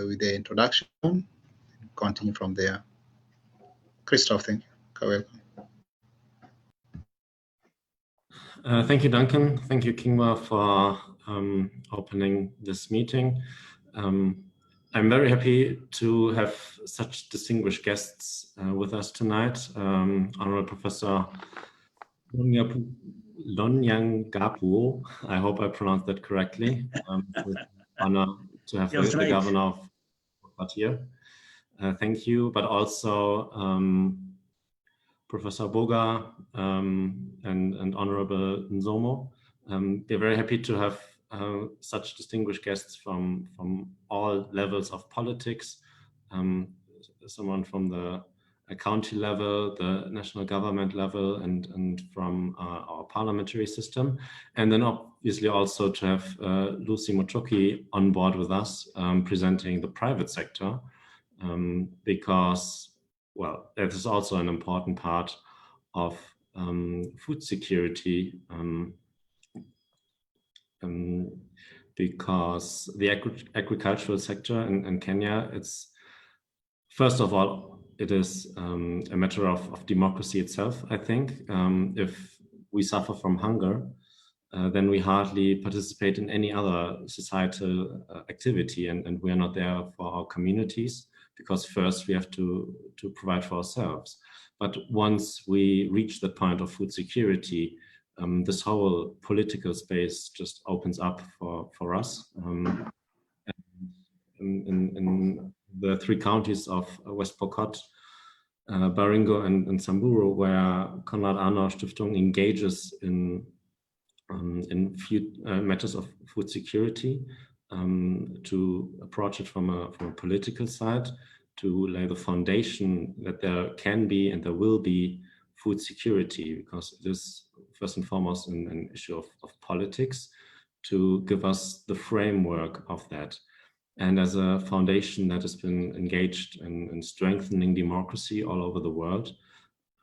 with the introduction, continue from there. Christoph, thank you. Welcome. Thank you, Duncan. Thank you, Kingwa, for opening this meeting. I'm very happy to have such distinguished guests with us tonight. Honorable Professor Lonyangapuo, I hope I pronounced that correctly. It's an honor to have the governor of Bogota here. Thank you, but also Professor Boga and Honorable Nzomo. We're very happy to have such distinguished guests from all levels of politics, someone from the county level, the national government level, and from our parliamentary system. And then obviously also to have Lucy Mochoki on board with us, presenting the private sector, because, well, that is also an important part of food security, because the agricultural sector in Kenya, it's, first of all, it is a matter of democracy itself, I think. If we suffer from hunger, then we hardly participate in any other societal activity, and we are not there for our communities, because first we have to provide for ourselves. But once we reach the point of food security, this whole political space just opens up for us. In the three counties of West Pokot, Baringo and Samburu, where Konrad Adenauer Stiftung engages in matters of food security, to approach it from a political side, to lay the foundation that there can be and there will be food security, because it is first and foremost an issue of politics, to give us the framework of that. And as a foundation that has been engaged in strengthening democracy all over the world,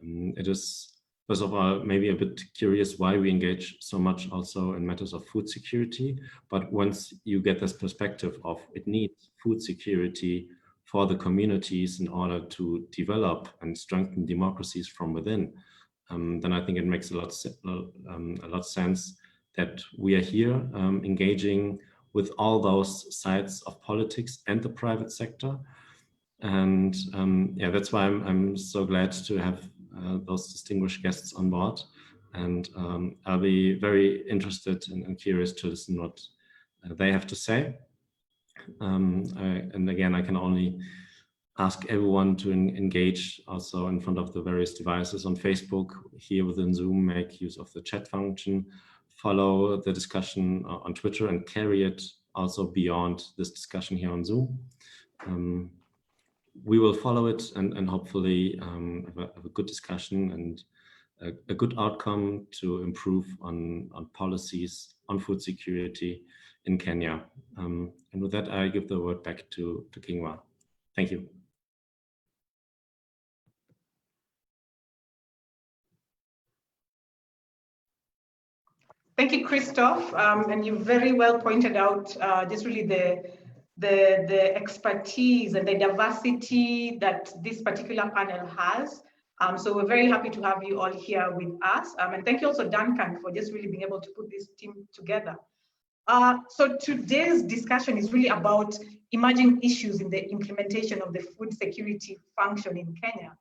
it is, first of all, maybe a bit curious why we engage so much also in matters of food security. But once you get this perspective of it needs food security for the communities in order to develop and strengthen democracies from within, then I think it makes a lot of sense that we are here engaging with all those sides of politics and the private sector. And yeah, that's why I'm so glad to have those distinguished guests on board. And I'll be very interested and curious to listen what they have to say. And again, I can only ask everyone to engage also in front of the various devices on Facebook, here within Zoom, make use of the chat function, follow the discussion on Twitter, and carry it also beyond this discussion here on Zoom. We will follow it and hopefully have a good discussion and a good outcome to improve on policies on food security in Kenya. And with that, I give the word back to Kingwa. Thank you. Thank you, Christoph. And you very well pointed out just really the expertise and the diversity that this particular panel has. So we're very happy to have you all here with us. And thank you also, Duncan, for just really being able to put this team together. So today's discussion is really about emerging issues in the implementation of the food security function in Kenya.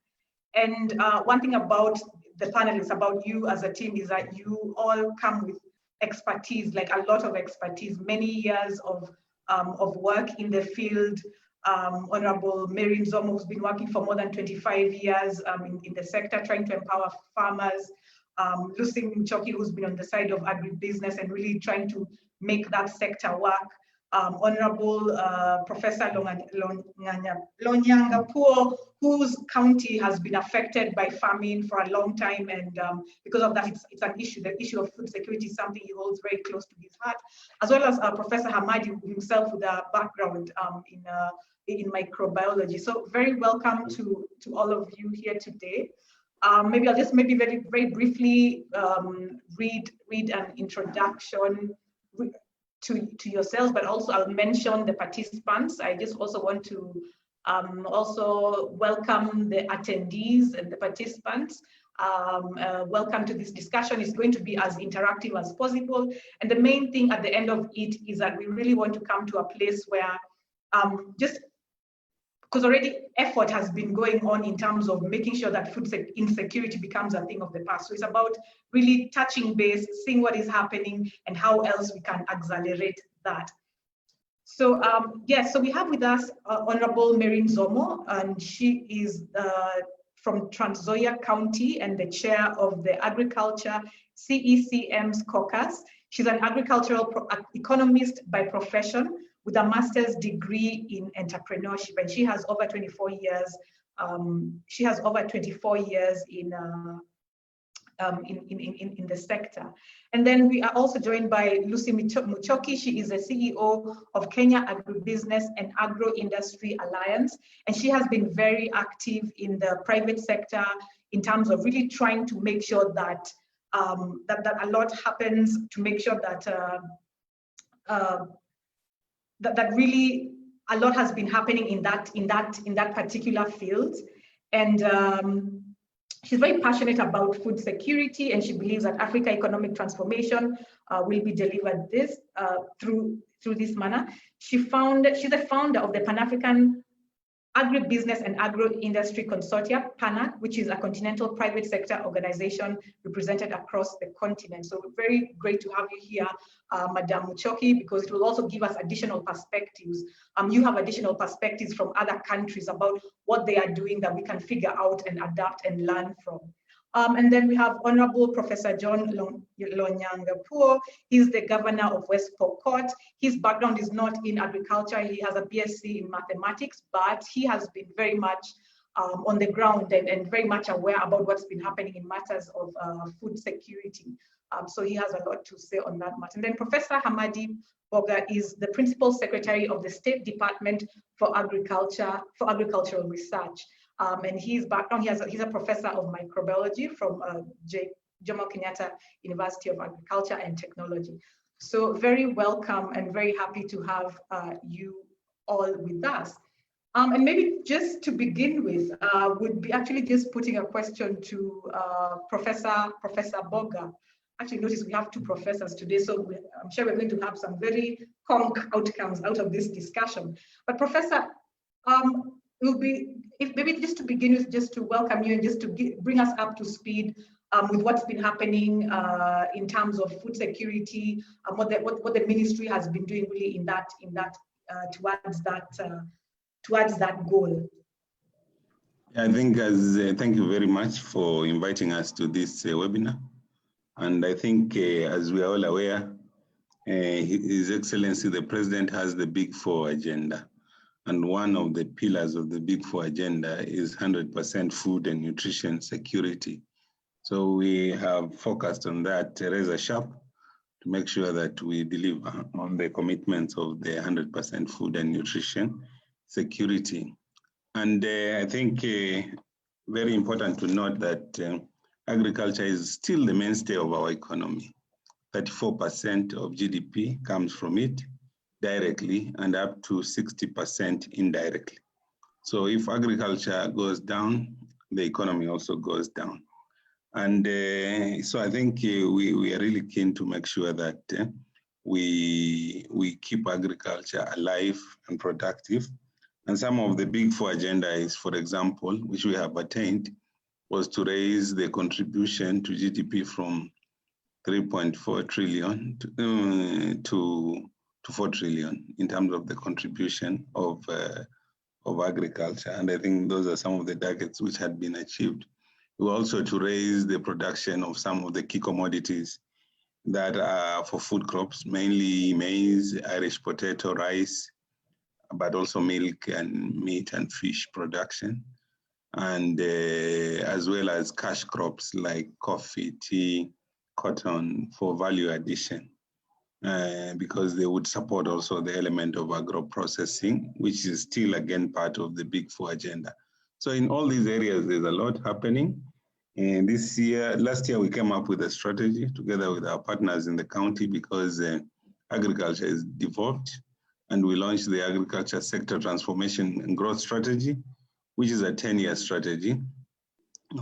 And one thing about the panel is about you as a team is that you all come with expertise, like a lot of expertise, many years of work in the field. Honorable Mary Nzomo, who's been working for more than 25 years in the sector, trying to empower farmers. Lucy Mochoki, who's been on the side of agribusiness and really trying to make that sector work. Honorable Professor Lonyangapuo, whose county has been affected by famine for a long time, and because of that, it's an issue. The issue of food security is something he holds very close to his heart, as well as Professor Hamadi himself, with a background in microbiology. So very welcome to all of you here today. Maybe I'll just very briefly read an introduction to yourselves, but also I'll mention the participants. I just also want to also welcome the attendees and the participants. Welcome to this discussion. It's going to be as interactive as possible. And the main thing at the end of it is that we really want to come to a place where just because already effort has been going on in terms of making sure that food insecurity becomes a thing of the past. So it's about really touching base, seeing what is happening and how else we can accelerate that. So yes, so we have with us Honorable Maureen Zomo, and she is from Trans Nzoia County and the chair of the Agriculture CECM's caucus. She's an agricultural economist by profession with a master's degree in entrepreneurship, and she has over 24 years. In the sector. And then we are also joined by Lucy Muchoki. She is the CEO of Kenya Agri-Business and Agro-Industry Alliance, and she has been very active in the private sector in terms of really trying to make sure that that a lot happens, to make sure that that really a lot has been happening in that particular field. And she's very passionate about food security, and she believes that Africa economic transformation will be delivered through this manner. She's the founder of the Pan-African Agri-Business and Agro-Industry Consortia, PANAC, which is a continental private sector organization represented across the continent. So very great to have you here, Madam Muchoki, because it will also give us additional perspectives. You have additional perspectives from other countries about what they are doing that we can figure out and adapt and learn from. And then we have Honorable Professor John Lonyangapuo. He's the governor of West Pokot. His background is not in agriculture. He has a BSc in mathematics, but he has been very much on the ground and very much aware about what's been happening in matters of food security. So he has a lot to say on that matter. And then Professor Hamadi Boga is the Principal Secretary of the State Department for Agricultural Research. And his background, he's a professor of microbiology from Jomo Kenyatta University of Agriculture and Technology. So very welcome and very happy to have you all with us. And maybe just to begin with, would be actually just putting a question to Professor Boga. Actually, notice we have two professors today, so I'm sure we're going to have some very conc outcomes out of this discussion. But Professor, will be, if maybe just to begin with, just to welcome you and just to bring us up to speed with what's been happening in terms of food security, what the ministry has been doing really in that towards that goal. I think thank you very much for inviting us to this webinar. And I think as we are all aware, His Excellency the President has the Big 4 Agenda. And one of the pillars of the Big 4 Agenda is 100% food and nutrition security. So we have focused on that razor sharp to make sure that we deliver on the commitments of the 100% food and nutrition security. And I think very important to note that agriculture is still the mainstay of our economy. 34% of GDP comes from it directly and up to 60% indirectly. So if agriculture goes down, the economy also goes down. And so I think we are really keen to make sure that we keep agriculture alive and productive. And some of the Big 4 agenda is, for example, which we have attained, was to raise the contribution to GDP from 3.4 trillion to 4 trillion in terms of the contribution of agriculture. And I think those are some of the targets which had been achieved. We also to raise the production of some of the key commodities that are for food crops, mainly maize, Irish potato, rice, but also milk and meat and fish production. And as well as cash crops like coffee, tea, cotton for value addition. Because they would support also the element of agro-processing, which is still again part of the Big 4 agenda. So in all these areas, there's a lot happening. And last year we came up with a strategy together with our partners in the county because agriculture is devolved, and we launched the Agriculture Sector Transformation and Growth Strategy, which is a 10-year strategy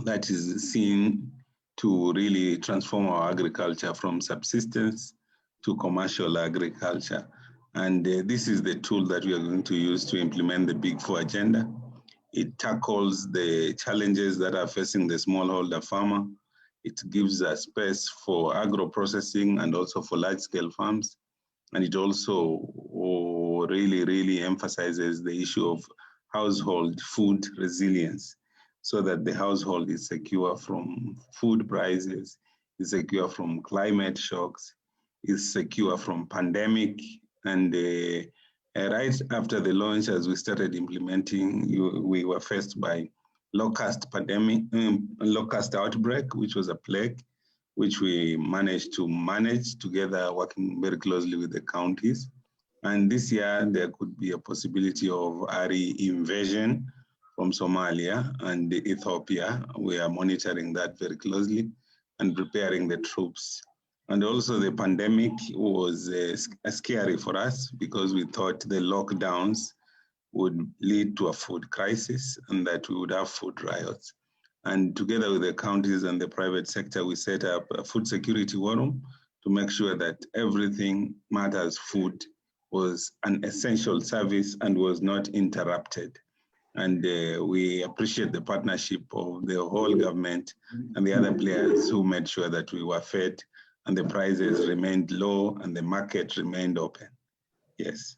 that is seen to really transform our agriculture from subsistence to commercial agriculture. And this is the tool that we are going to use to implement the Big 4 Agenda. It tackles the challenges that are facing the smallholder farmer. It gives a space for agro-processing and also for large-scale farms. And it also really emphasizes the issue of household food resilience, so that the household is secure from food prices, is secure from climate shocks, is secure from pandemic. And right after the launch, as we started implementing, we were faced by locust outbreak, which was a plague, which we managed to manage together, working very closely with the counties. And this year, there could be a possibility of Agri-Inversion from Somalia and Ethiopia. We are monitoring that very closely and preparing the troops. And also the pandemic was scary for us, because we thought the lockdowns would lead to a food crisis and that we would have food riots. And together with the counties and the private sector, we set up a food security war room to make sure that everything matters food was an essential service and was not interrupted. And we appreciate the partnership of the whole government and the other players who made sure that we were fed and the prices remained low and the market remained open. Yes.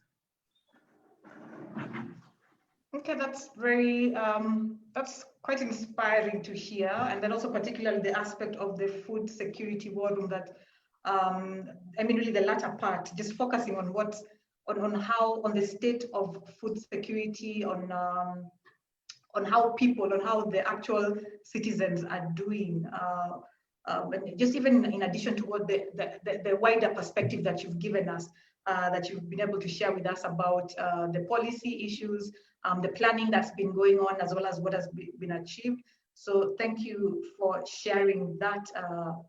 Okay, that's that's quite inspiring to hear. And then also particularly the aspect of the food security war room that, I mean, really the latter part, just focusing on what, on the state of food security, on how people, on how the actual citizens are doing. Just even in addition to what the wider perspective that you've given us, that you've been able to share with us about the policy issues, the planning that's been going on, as well as what has been achieved. So thank you for sharing that,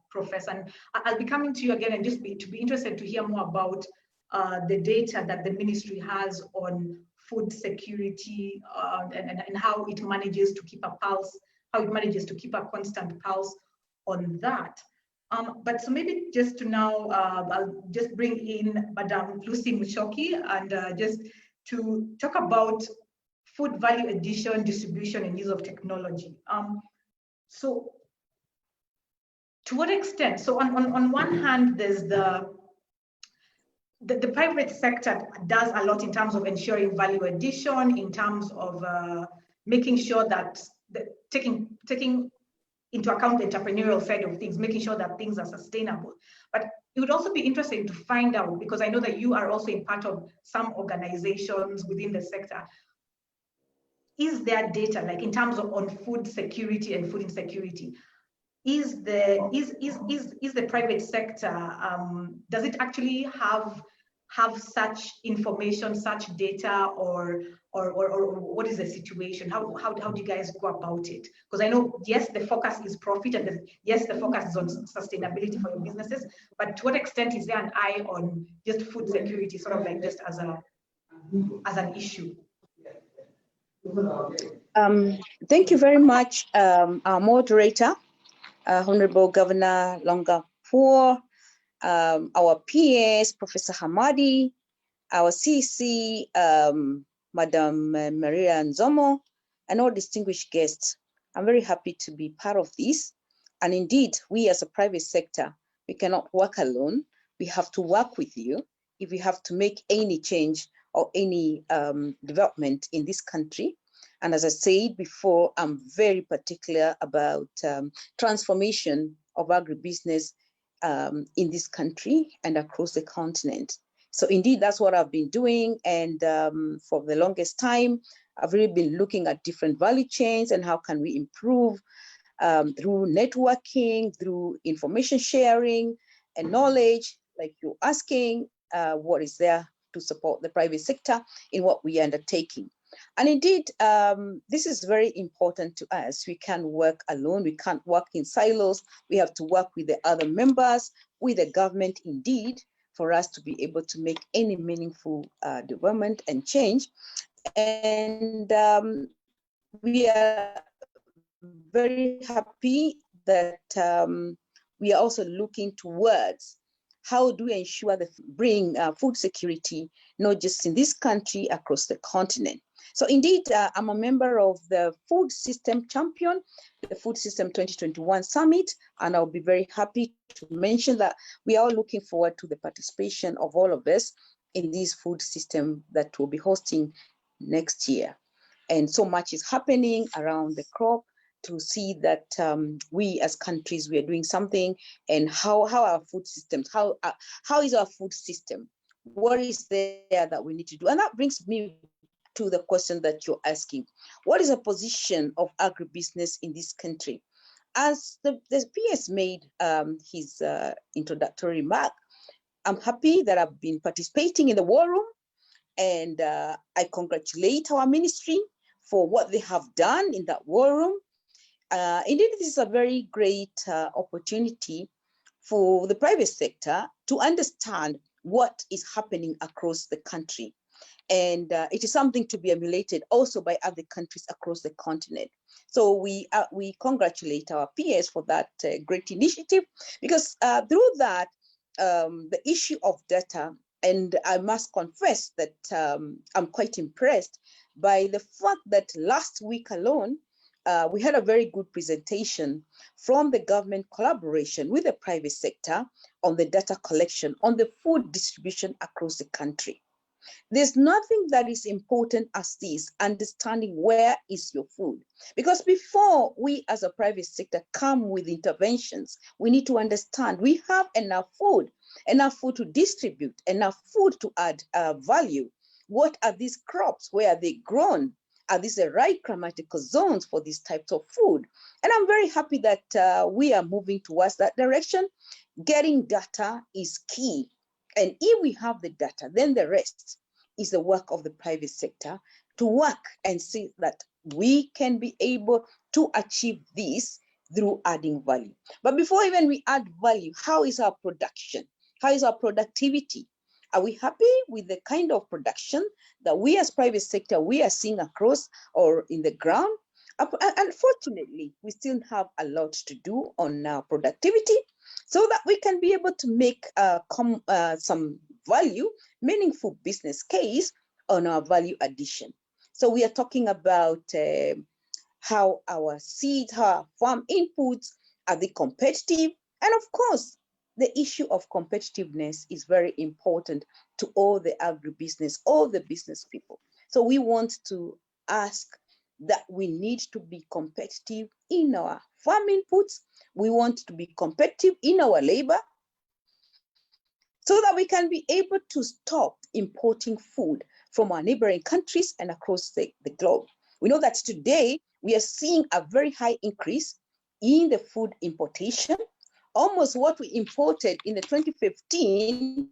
Professor. And I'll be coming to you again and just be interested to hear more about the data that the ministry has on food security and how it manages to keep a pulse, how it manages to keep a constant pulse on that. But so maybe just to now, I'll just bring in Madam Lucy Muchoki and just to talk about food value addition, distribution, and use of technology. So to what extent? So on one hand, there's the private sector does a lot in terms of ensuring value addition, in terms of making sure that taking into account the entrepreneurial side of things, making sure that things are sustainable. But it would also be interesting to find out, because I know that you are also in part of some organizations within the sector. Is there data, like in terms of on food security and food insecurity? Is the private sector, does it actually have such information, such data, or what is the situation? How do you guys go about it? Because I know, yes, the focus is profit, and yes, the focus is on sustainability for your businesses, but to what extent is there an eye on just food security, sort of like just as an issue? Thank you very much, our moderator, Honorable Governor Longapour, our PS, Professor Hamadi, our CC, Madam Maria Nzomo, and all distinguished guests. I'm very happy to be part of this. And indeed, we as a private sector, we cannot work alone. We have to work with you if we have to make any change or any development in this country. And as I said before, I'm very particular about transformation of agribusiness in this country and across the continent. So indeed, that's what I've been doing. And for the longest time, I've really been looking at different value chains and how can we improve through networking, through information sharing and knowledge, like you're asking, what is there to support the private sector in what we are undertaking. And indeed, this is very important to us. We can't work alone. We can't work in silos. We have to work with the other members, with the government indeed, for us to be able to make any meaningful development and change. And we are very happy that we are also looking towards how do we ensure that bring food security, not just in this country, across the continent. So indeed, I'm a member of the Food System Champion, the Food System 2021 Summit, and I'll be very happy to mention that we are looking forward to the participation of all of us in this food system that we'll be hosting next year. And so much is happening around the crop to see that we as countries, we are doing something, and how our food systems, how is our food system? What is there that we need to do? And that brings me to the question that you're asking. What is the position of agribusiness in this country? As the PS made his introductory remark, I'm happy that I've been participating in the war room, and I congratulate our ministry for what they have done in that war room. Indeed, this is a very great opportunity for the private sector to understand what is happening across the country. And it is something to be emulated also by other countries across the continent. So we congratulate our peers for that great initiative, because through that, the issue of data, and I must confess that I'm quite impressed by the fact that last week alone, we had a very good presentation from the government collaboration with the private sector on the data collection on the food distribution across the country. There's nothing that is important as this, understanding where is your food. Because before we as a private sector come with interventions, we need to understand we have enough food to distribute, enough food to add value. What are these crops? Where are they grown? Are these the right climatical zones for these types of food? And I'm very happy that we are moving towards that direction. Getting data is key. And if we have the data, then the rest is the work of the private sector to work and see that we can be able to achieve this through adding value. But before even we add value, how is our production? How is our productivity? Are we happy with the kind of production that we as private sector, we are seeing across or in the ground? Unfortunately, we still have a lot to do on our productivity so that we can be able to make some value, meaningful business case on our value addition. So we are talking about how our seeds, how our farm inputs, are they competitive? And of course, the issue of competitiveness is very important to all the agribusiness, all the business people. So we want to ask that we need to be competitive in our farm inputs. We want to be competitive in our labor so that we can be able to stop importing food from our neighboring countries and across the globe. We know that today we are seeing a very high increase in the food importation. Almost what we imported in the 2015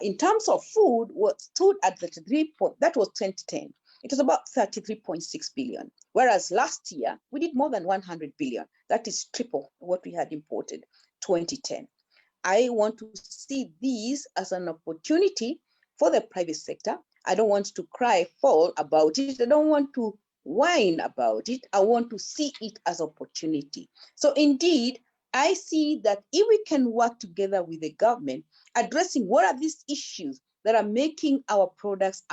in terms of food stood at that was 2010. It was about 33.6 billion. Whereas last year, we did more than 100 billion. That is triple what we had imported 2010. I want to see these as an opportunity for the private sector. I don't want to cry foul about it. I don't want to whine about it. I want to see it as opportunity. So indeed, I see that if we can work together with the government, addressing what are these issues that are making our products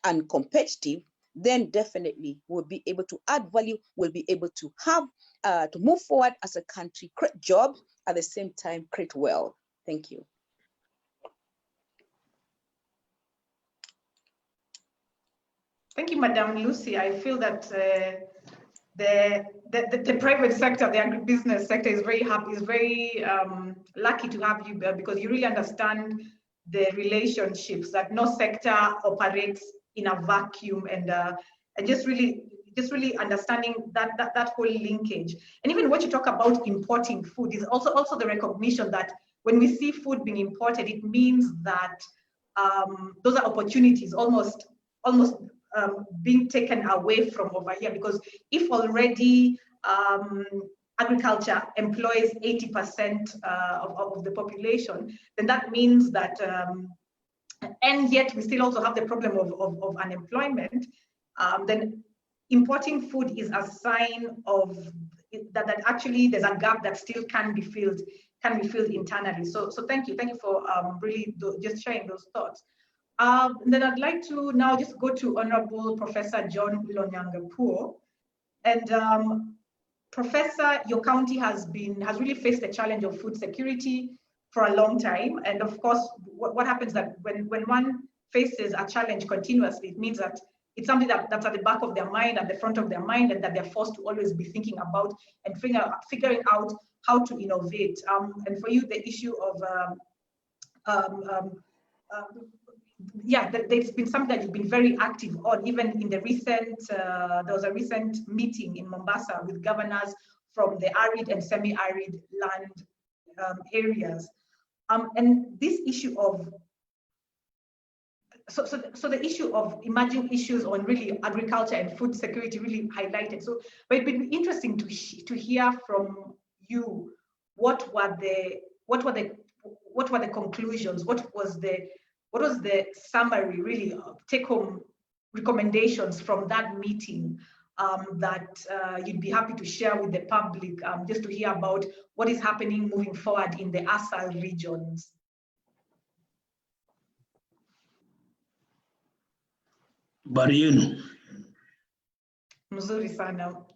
uncompetitive, then definitely we'll be able to add value, we'll be able to have, to move forward as a country, create jobs, at the same time, create wealth. Thank you. Thank you, Madam Lucy. I feel that the private sector, the agribusiness sector is very happy, is very lucky to have you there, because you really understand the relationships, that no sector operates in a vacuum, and just really understanding that whole linkage. And even what you talk about importing food is also the recognition that when we see food being imported, it means that those are opportunities almost being taken away from over here, because if already agriculture employs 80% of the population, then that means that, and yet we still also have the problem of unemployment, then importing food is a sign of that actually there's a gap that still can be filled internally. So thank you for really just sharing those thoughts. Then I'd like to now just go to Honorable Professor John Lonyangapuo. And Professor, your county has really faced the challenge of food security for a long time. And of course, what happens that when one faces a challenge continuously, it means that it's something that's at the back of their mind, at the front of their mind, and that they're forced to always be thinking about and figuring out how to innovate. And for you, the issue of there's been something that you've been very active on. Even in the recent, there was a recent meeting in Mombasa with governors from the arid and semi-arid land areas. And this issue of so the issue of emerging issues on really agriculture and food security really highlighted. So, but it'd be interesting to hear from you what were the conclusions, what was the summary, really take-home recommendations from that meeting that you'd be happy to share with the public, just to hear about what is happening moving forward in the ASAL regions. Barienu. Mzuri sana.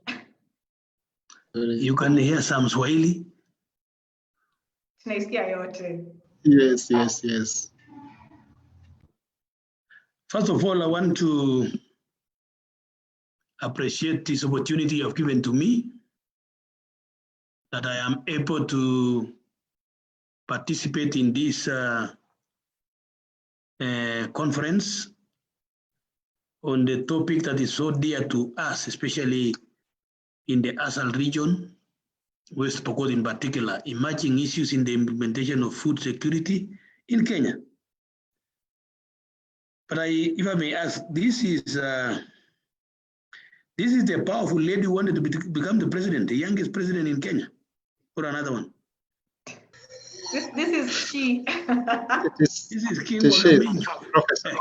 You can hear some Swahili? Tunaisikia yote. Yes. First of all, I want to appreciate this opportunity you've given to me, that I am able to participate in this conference on the topic that is so dear to us, especially in the ASAL region, West Pokot in particular, emerging issues in the implementation of food security in Kenya. But if I may ask, this is the powerful lady who wanted to become the president, the youngest president in Kenya, or another one? This is she. This is King Professor.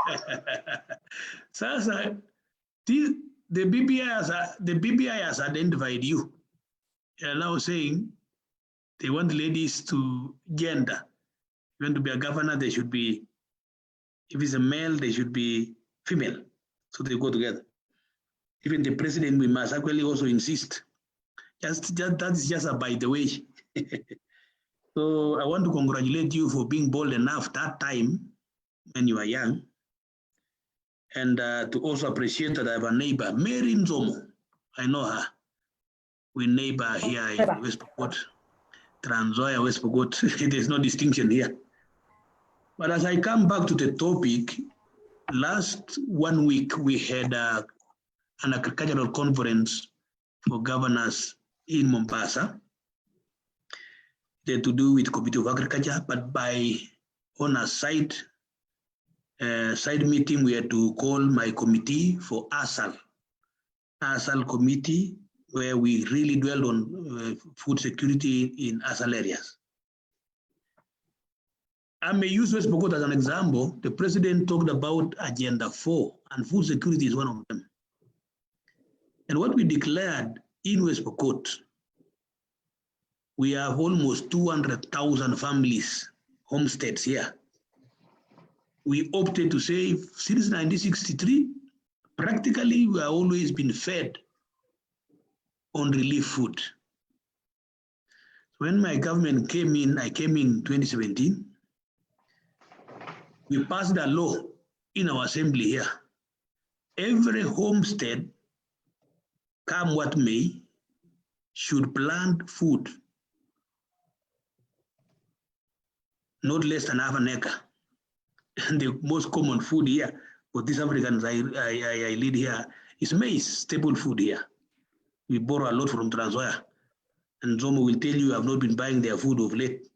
Sasa, the BBI has identified you. They are now saying they want ladies to gender. If you want to be a governor, they should be, if it's a male, they should be female. So they go together. Even the president, we must actually also insist. That is just a by the way. So I want to congratulate you for being bold enough that time when you were young. And to also appreciate that I have a neighbor, Mary Nzomo. I know her. We neighbor here in West Pokot, Trans Nzoia, West Pokot. There's no distinction here. But as I come back to the topic, last 1 week we had an agricultural conference for governors in Mombasa. They're to do with Committee of Agriculture, but on a side meeting, we had to call my committee for ASAL committee, where we really dwelled on food security in ASAL areas. I may use West Pokot as an example. The president talked about Agenda 4, and food security is one of them. And what we declared in West Pokot, we have almost 200,000 families, homesteads here. We opted to say, since 1963, practically we have always been fed on relief food. When my government came in, I came in 2017, we passed a law in our assembly here. Every homestead, come what may, should plant food not less than half an acre. And the most common food here for these Africans I lead here is maize, staple food here. We borrow a lot from Trans Nzoia, and Zomo will tell you I have not been buying their food of late.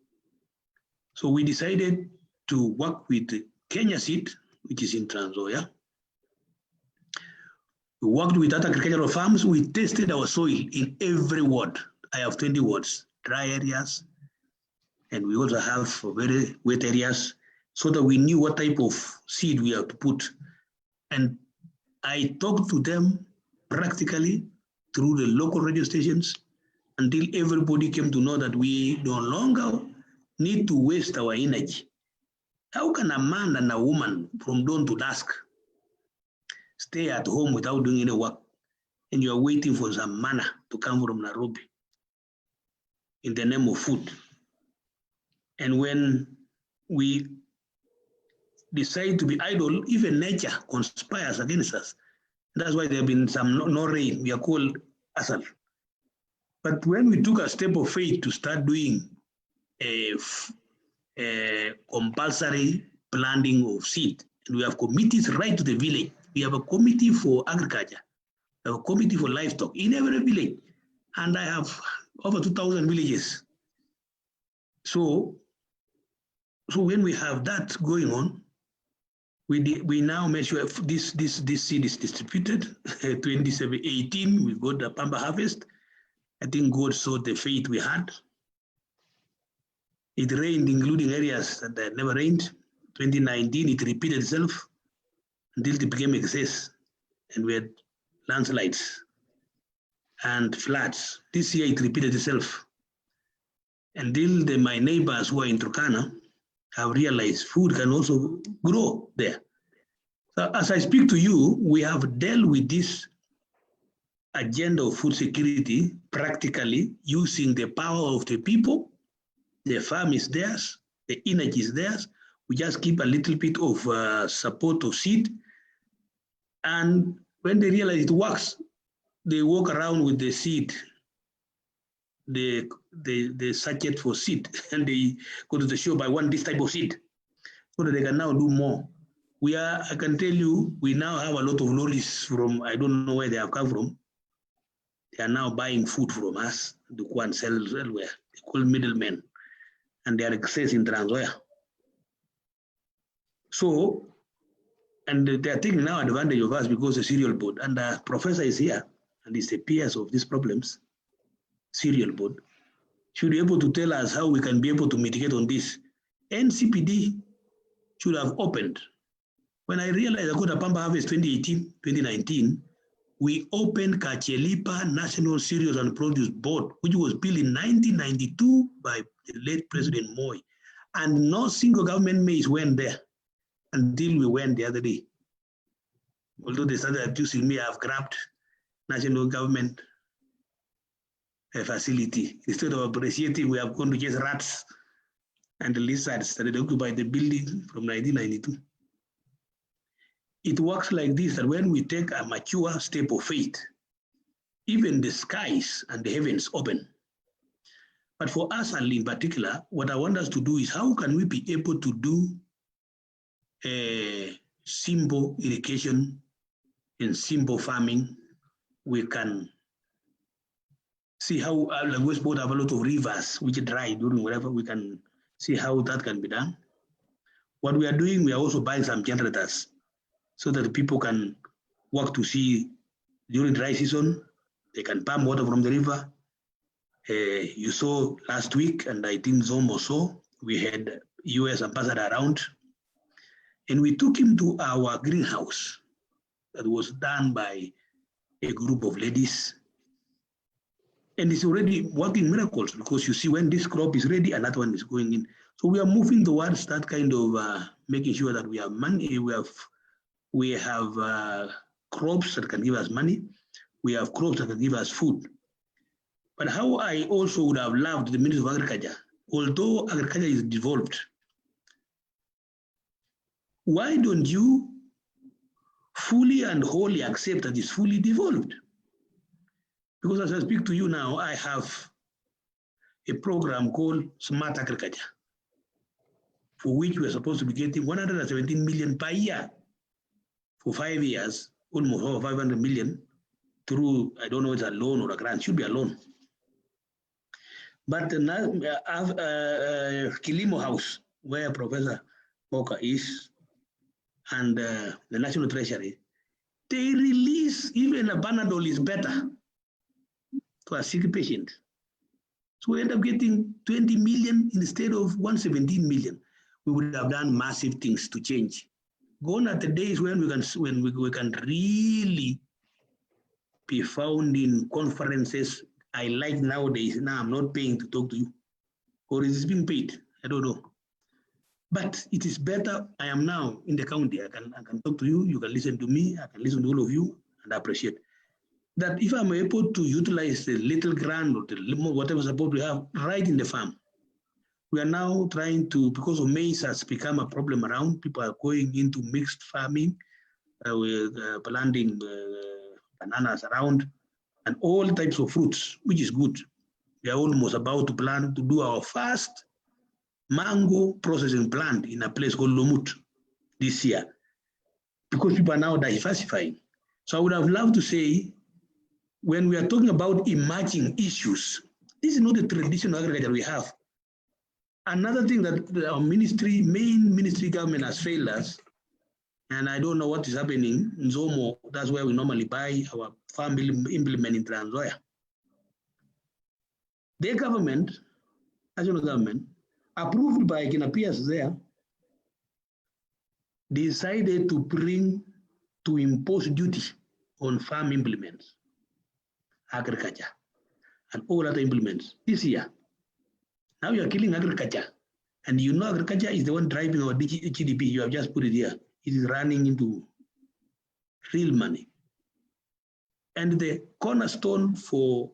So we decided to work with Kenya Seed, which is in Trans Nzoia. We worked with other agricultural farms. We tested our soil in every ward. I have 20 wards, dry areas, and we also have very wet areas, so that we knew what type of seed we have to put. And I talked to them practically through the local radio stations until everybody came to know that we no longer need to waste our energy. How can a man and a woman from dawn to dusk stay at home without doing any work, and you are waiting for some manna to come from Nairobi in the name of food? And when we decide to be idle, even nature conspires against us. That's why there have been some no rain. We are called asal. But when we took a step of faith to start doing a compulsory planting of seed, and we have committees right to the village. We have a committee for agriculture, we have a committee for livestock in every village, and I have over 2,000 villages. So when we have that going on, we now make sure this seed is distributed. 2018, we got the Pamba harvest. I think God saw the faith we had. It rained, including areas that never rained. 2019, it repeated itself until it became excess, and we had landslides and floods. This year, it repeated itself until my neighbors who are in Turkana have realized food can also grow there. So as I speak to you, we have dealt with this agenda of food security practically using the power of the people. The farm is theirs, the energy is theirs. We just keep a little bit of support of seed. And when they realize it works, they walk around with the seed, the sachet for seed, and they go to the shop, buy this type of seed, so that they can now do more. I can tell you, we now have a lot of lorries from, I don't know where they have come from. They are now buying food from us to go and sell elsewhere. They call middlemen, and they are excess in Transwaya. So, and they are taking now advantage of us because the cereal board, and the professor is here, and is the peers of these problems, cereal board, should be able to tell us how we can be able to mitigate on this. NCPD should have opened. When I realized I got a Pamba harvest 2018, 2019, we opened Kachelipa National Cereals and Produce Board, which was built in 1992 by the late President Moi. And no single government maize went there until we went the other day. Although they started accusing me, I've grabbed national government facility. Instead of appreciating, we have gone to just rats and the lizards that occupied the building from 1992. It works like this, that when we take a mature step of faith, even the skies and the heavens open. But for us, and in particular, what I want us to do is how can we be able to do a simple irrigation and simple farming? We can see how like Westport have a lot of rivers which dry during whatever. We can see how that can be done. What we are doing, we are also buying some generators so that people can work to see during dry season, they can pump water from the river. You saw last week, and I think Zoom also, we had US ambassador around, and we took him to our greenhouse that was done by a group of ladies. And it's already working miracles, because you see when this crop is ready, another one is going in. So we are moving towards that kind of making sure that we have money, we have crops that can give us money, we have crops that can give us food. But how I also would have loved the Ministry of Agriculture, although agriculture is devolved, why don't you fully and wholly accept that it's fully devolved? Because as I speak to you now, I have a program called Smart Agriculture, for which we are supposed to be getting 117 million per year for 5 years, almost over 500 million through, I don't know if it's a loan or a grant, should be a loan. But Kilimo House, where Professor Boka is, and the National Treasury, they release even a Panadol is better to a sick patient. So we end up getting 20 million instead of 117 million. We would have done massive things to change. Gone are the days when we can really be found in conferences. I like nowadays. Now I'm not paying to talk to you, or is it being paid? I don't know. But it is better. I am now in the county. I can talk to you. You can listen to me. I can listen to all of you, and I appreciate that. If I'm able to utilize the little grant or the whatever support we have right in the farm, we are now trying to, because of maize has become a problem around. People are going into mixed farming, with planting bananas around, and all types of fruits, which is good. We are almost about to plan to do our first mango processing plant in a place called Lomut this year, because people are now diversifying. So I would have loved to say, when we are talking about emerging issues, this is not the traditional agriculture we have. Another thing that our ministry, main ministry government has failed us, and I don't know what is happening in Zomo. That's where we normally buy our farm implement in Trans Nzoia. Their government, national government, approved by Kinapias there, decided to impose duty on farm implements, agriculture, and all other implements this year. Now you are killing agriculture. And you know agriculture is the one driving our GDP. You have just put it here. It is running into real money. And the cornerstone for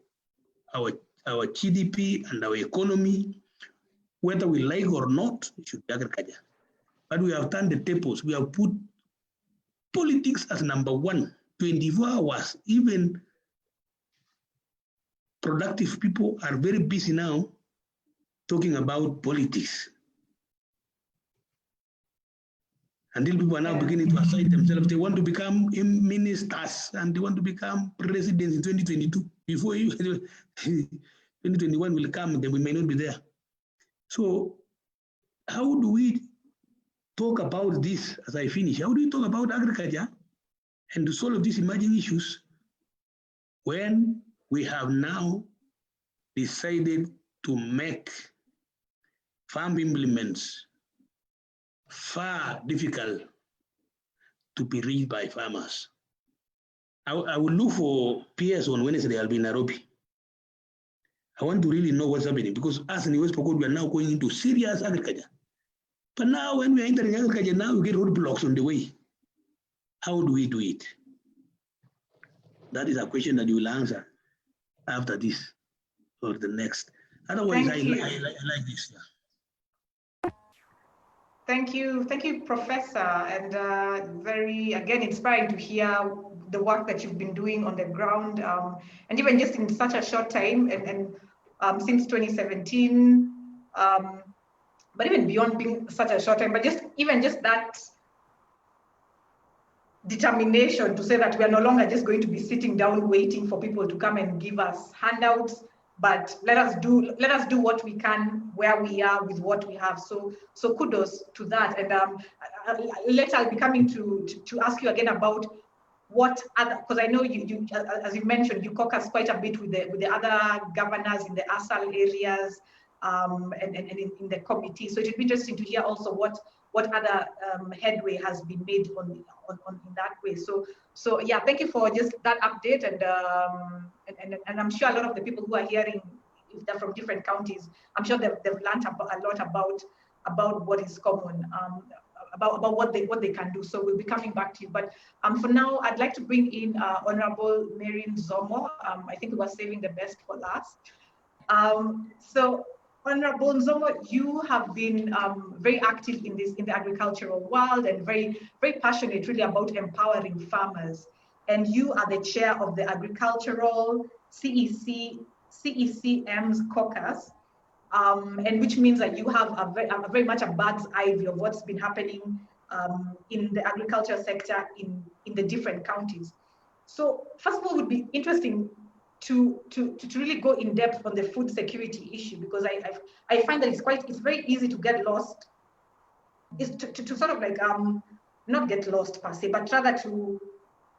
our GDP and our economy, whether we like or not, should be agriculture. But we have turned the tables. We have put politics as number one, 24 hours. Even productive people are very busy now talking about politics. Until people are now beginning to assign themselves, they want to become ministers and they want to become presidents in 2022. Before 2021 will come, then we may not be there. So how do we talk about this as I finish? How do we talk about agriculture and to solve these emerging issues when we have now decided to make farm implements far difficult to be reached by farmers? I will look for PS on Wednesday. I'll be in Nairobi. I want to really know what's happening, because as in West Pokot, we are now going into serious agriculture. But now when we are entering agriculture, now we get roadblocks on the way. How do we do it? That is a question that you will answer after this or the next. Otherwise, I like this. Yeah. Thank you, Professor, and very, again, inspiring to hear the work that you've been doing on the ground, and even just in such a short time, and since 2017, but even beyond being such a short time, but just that determination to say that we are no longer just going to be sitting down waiting for people to come and give us handouts, but let us do what we can where we are with what we have. So kudos to that. And later I'll be coming to ask you again about what other, because I know you as you mentioned, you caucus quite a bit with the other governors in the ASAL areas, and in the committee. So it would be interesting to hear also what other headway has been made on in that way. So yeah, thank you for just that update, and I'm sure a lot of the people who are hearing, if they're from different counties, I'm sure they've learned a lot about what is common, about what they can do. So we'll be coming back to you. But for now, I'd like to bring in Honorable Marin Zomo. I think we were saving the best for last. So Honorable Nzomo, you have been very active in the agricultural world and very passionate really about empowering farmers. And you are the chair of the Agricultural CECM's caucus, and which means that you have a very much a bird's eye view of what's been happening in the agriculture sector in the different counties. So first of all, it would be interesting to really go in depth on the food security issue, because I find that it's very easy to get lost, is to sort of like not get lost per se, but rather to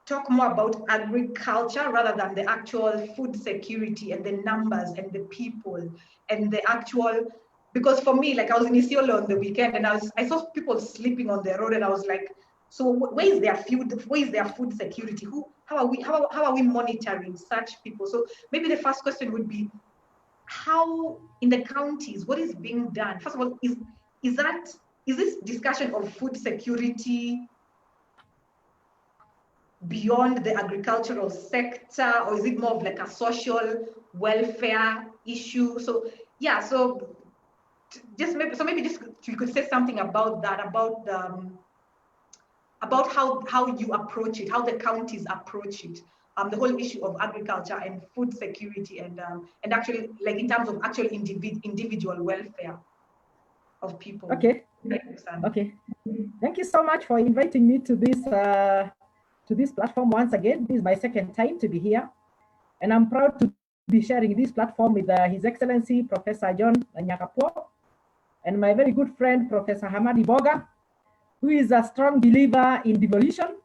talk more about agriculture rather than the actual food security and the numbers and the people and the actual, because for me, like I was in Isiolo on the weekend and I saw people sleeping on the road and I was like, so where is their food security? How are we monitoring such people? So maybe the first question would be, how in the counties, what is being done? First of all, is this discussion of food security beyond the agricultural sector, or is it more of like a social welfare issue? So yeah, so maybe just you could say something about that, about how you approach it, how the counties approach it, the whole issue of agriculture and food security, and actually like in terms of actual individual welfare of people. Okay. Okay. Thank you so much for inviting me to this platform once again. This is my second time to be here, and I'm proud to be sharing this platform with His Excellency Professor John Nyakapo and my very good friend Professor Hamadi Boga, who is a strong believer in devolution.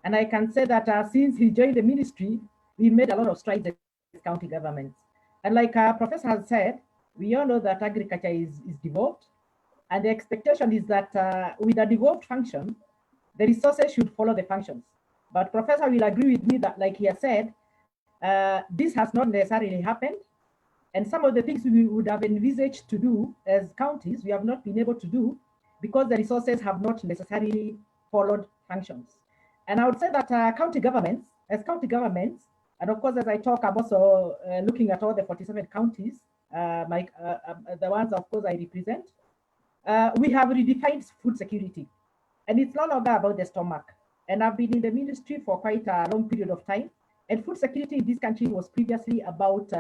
And I can say that since he joined the ministry, we made a lot of strides as county governments. And like our professor has said, we all know that agriculture is devolved. And the expectation is that with a devolved function, the resources should follow the functions. But Professor will agree with me that, like he has said, this has not necessarily happened. And some of the things we would have envisaged to do as counties, we have not been able to do because the resources have not necessarily followed functions. And I would say that county governments, and of course, as I talk, I'm also looking at all the 47 counties, the ones, of course, I represent. We have redefined food security, and it's no longer about the stomach. And I've been in the ministry for quite a long period of time. And food security in this country was previously about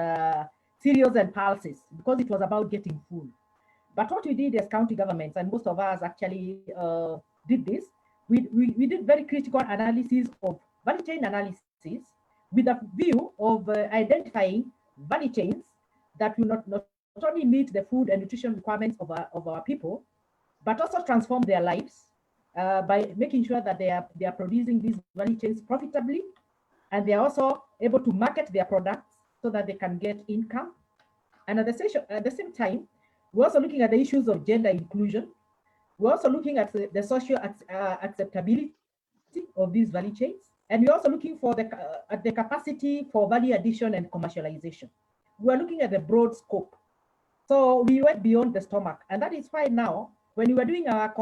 cereals and pulses, because it was about getting food. But what we did as county governments, and most of us actually did this, we did very critical analysis of value chain analysis with a view of identifying value chains that will not only meet the food and nutrition requirements of our people, but also transform their lives by making sure that they are producing these value chains profitably, and they are also able to market their products so that they can get income. And at the same time, we're also looking at the issues of gender inclusion. We're also looking at the social acceptability of these value chains. And we're also looking for at the capacity for value addition and commercialization. We're looking at the broad scope. So we went beyond the stomach. And that is why now, when we were doing our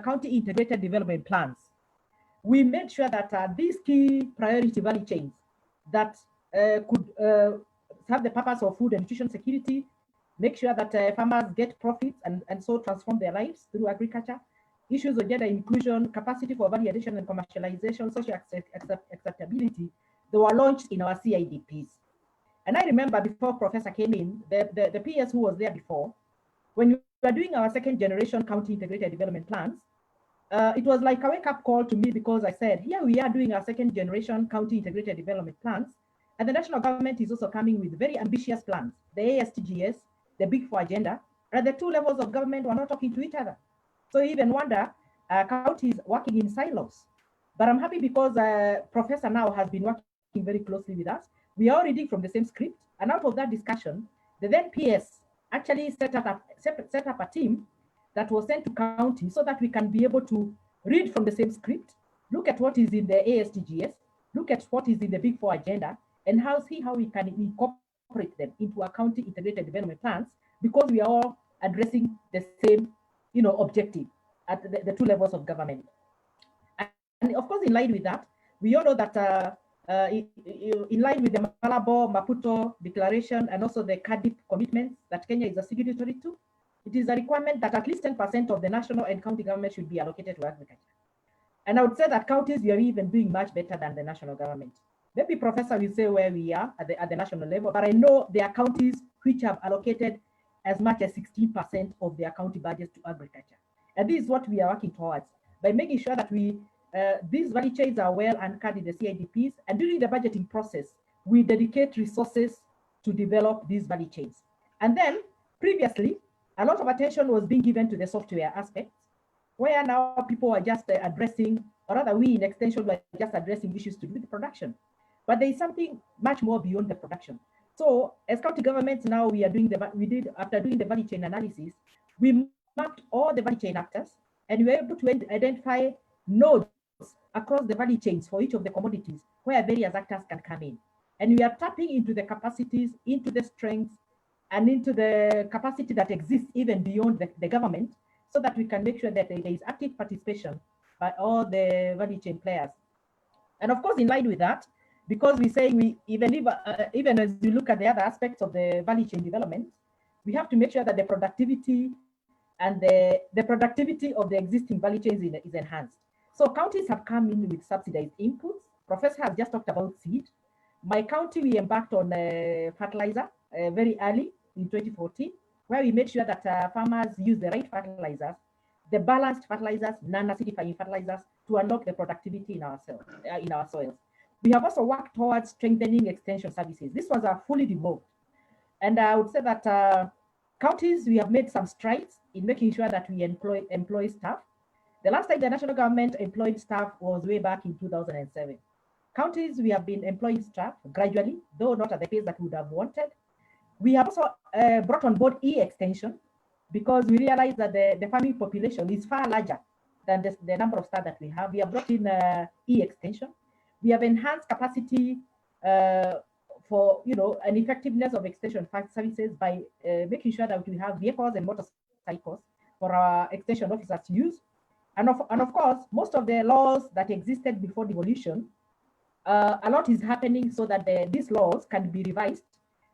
county integrated development plans, we made sure that these key priority value chains that could serve the purpose of food and nutrition security, make sure that farmers get profits and so transform their lives through agriculture, issues of gender inclusion, capacity for value addition and commercialization, social acceptability, they were launched in our CIDPs. And I remember before Professor came in, the PS who was there before, when we were doing our second generation county integrated development plans, it was like a wake-up call to me, because I said, here we are doing our second generation county integrated development plans, and the national government is also coming with very ambitious plans, the ASTGS, the Big4 Agenda, and the two levels of government were not talking to each other. So you even wonder, counties working in silos. But I'm happy because Professor now has been working very closely with us. We are reading from the same script, and out of that discussion, the then PS actually set up a team that was sent to county so that we can be able to read from the same script, look at what is in the ASTGS, look at what is in the Big4 Agenda, and see how we can incorporate them into our county integrated development plans, because we are all addressing the same, objective at the two levels of government. And of course, in line with that, we all know that in line with the Malabo Maputo Declaration and also the Cardiff commitments that Kenya is a signatory to, it is a requirement that at least 10% of the national and county government should be allocated to agriculture. And I would say that counties, we are even doing much better than the national government. Maybe Professor will say where we are at the national level, but I know there are counties which have allocated as much as 16% of their county budgets to agriculture. And this is what we are working towards, by making sure that these value chains are well anchored in the CIDPs, and during the budgeting process, we dedicate resources to develop these value chains. And then previously, a lot of attention was being given to the software aspects, where now people are just addressing or rather we in extension were just addressing issues to do with production. But there is something much more beyond the production. So as county governments now, after doing the value chain analysis, we mapped all the value chain actors, and we were able to identify nodes across the value chains for each of the commodities where various actors can come in. And we are tapping into the capacities, into the strengths, and into the capacity that exists even beyond the government, so that we can make sure that there is active participation by all the value chain players. And of course, in line with that, because we say even as we look at the other aspects of the value chain development, we have to make sure that the productivity and the productivity of the existing value chains is enhanced. So counties have come in with subsidized inputs. Professor has just talked about seed. My county, we embarked on fertilizer very early in 2014, where we made sure that farmers use the right fertilizers, the balanced fertilizers, non-acidifying fertilizers, to unlock the productivity in our soils. We have also worked towards strengthening extension services. This was fully devolved. And I would say that counties, we have made some strides in making sure that we employ staff. The last time the national government employed staff was way back in 2007. Counties, we have been employing staff gradually, though not at the pace that we would have wanted. We have also brought on board e-extension, because we realize that the farming population is far larger than the number of staff that we have. We have brought in e-extension. We have enhanced capacity for an effectiveness of extension services by making sure that we have vehicles and motorcycles for our extension officers to use. And of course, most of the laws that existed before devolution, a lot is happening so that these laws can be revised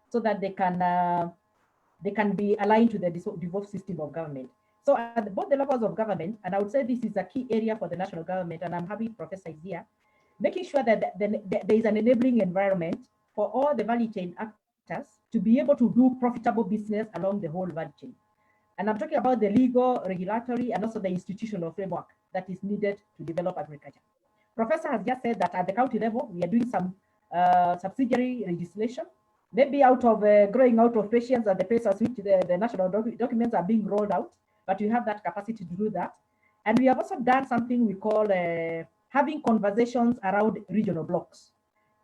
so that they can be aligned to the devolved system of government. So at both the levels of government, and I would say this is a key area for the national government, and I'm happy Professor is here, making sure that there is an enabling environment for all the value chain actors to be able to do profitable business along the whole value chain. And I'm talking about the legal, regulatory, and also the institutional framework that is needed to develop agriculture. Professor has just said that at the county level, we are doing some subsidiary legislation, maybe out of growing out of patience at the pace at which the national documents are being rolled out, but we have that capacity to do that. And we have also done something we call having conversations around regional blocks.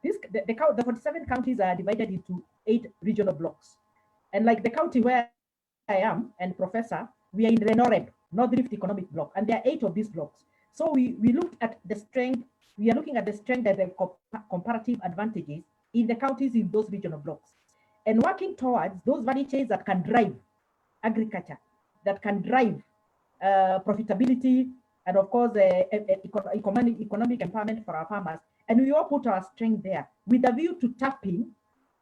The 47 counties are divided into 8 regional blocks. And like the county where I am and Professor, we are in the NOREB, North Rift Economic Block, and there are 8 of these blocks. So we looked at the strength, we are looking at the strength and the comparative advantages in the counties in those regional blocks, and working towards those value chains that can drive agriculture, that can drive profitability, and of course, economic empowerment for our farmers. And we all put our strength there with a view to tapping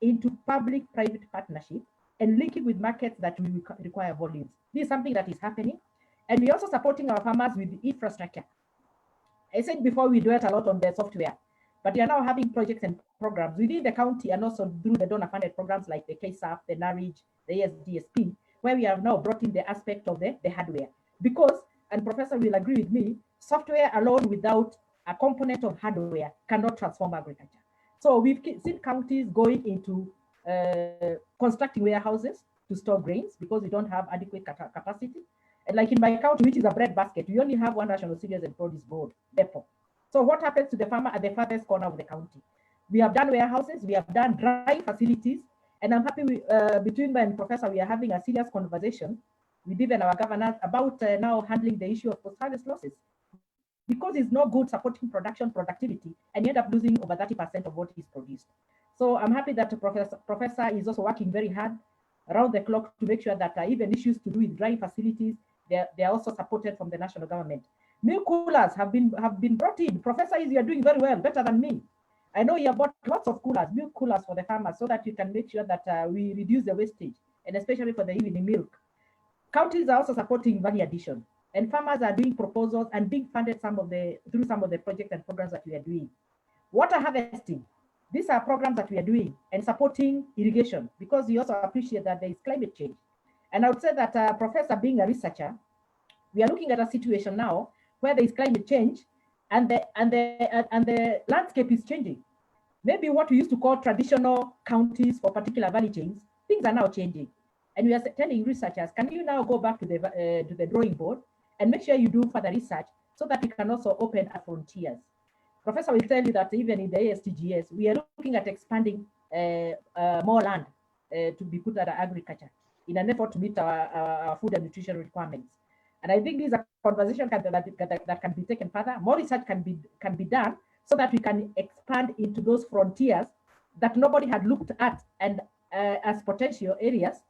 into public-private partnership and linking with markets that will require volumes. This is something that is happening. And we're also supporting our farmers with the infrastructure. I said before, we dwelt a lot on the software, but we are now having projects and programs within the county and also through the donor-funded programs like the KSAF, the NARIG, the ASDSP, where we have now brought in the aspect of the hardware. Because, and Professor will agree with me, software alone without a component of hardware cannot transform agriculture. So we've seen counties going into constructing warehouses to store grains because we don't have adequate capacity. And like in my county, which is a bread basket, we only have one national cereals and produce board depot. So what happens to the farmer at the farthest corner of the county? We have done warehouses, we have done dry facilities, and I'm happy between me and Professor, we are having a serious conversation with even our governors about now handling the issue of post-harvest losses, because it's no good supporting production productivity and you end up losing over 30% of what is produced. So I'm happy that Professor is also working very hard around the clock to make sure that even issues to do with dry facilities, they are also supported from the national government. Milk coolers have been brought in. Professor, you are doing very well, better than me. I know you have bought lots of coolers, milk coolers for the farmers, so that you can make sure that we reduce the wastage, and especially for the evening milk. Counties are also supporting value addition, and farmers are doing proposals and being funded through some of the projects and programs that we are doing. Water harvesting, these are programs that we are doing, and supporting irrigation, because we also appreciate that there is climate change. And I would say that Professor, being a researcher, we are looking at a situation now where there is climate change and the landscape is changing. Maybe what we used to call traditional counties for particular value chains, things are now changing. And we are telling researchers, can you now go back to the drawing board and make sure you do further research so that we can also open our frontiers. Professor will tell you that even in the ASTGS, we are looking at expanding more land to be put under agriculture in an effort to meet our food and nutrition requirements. And I think this is a conversation that can be taken further. More research can be done so that we can expand into those frontiers that nobody had looked at and as potential areas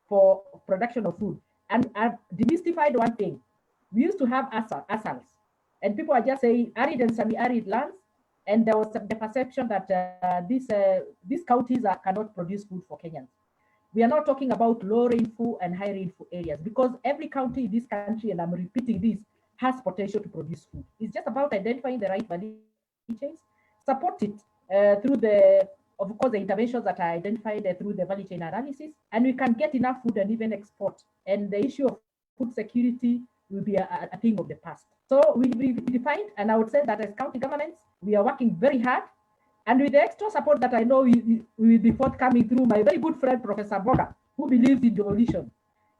for production of food. And I've demystified one thing. We used to have ASALs, and people are just saying arid and semi-arid lands, and there was the perception that these counties cannot produce food for Kenyans. We are now talking about low rainfall and high rainfall areas, because every county in this country, and I'm repeating this, has potential to produce food. It's just about identifying the right value chains, support it through of course, the interventions that are identified through the value chain analysis, and we can get enough food and even export. And the issue of food security will be a thing of the past. So we defined, and I would say that as county governments, we are working very hard. And with the extra support that I know we will be forthcoming through my very good friend, Professor Boga, who believes in devolution,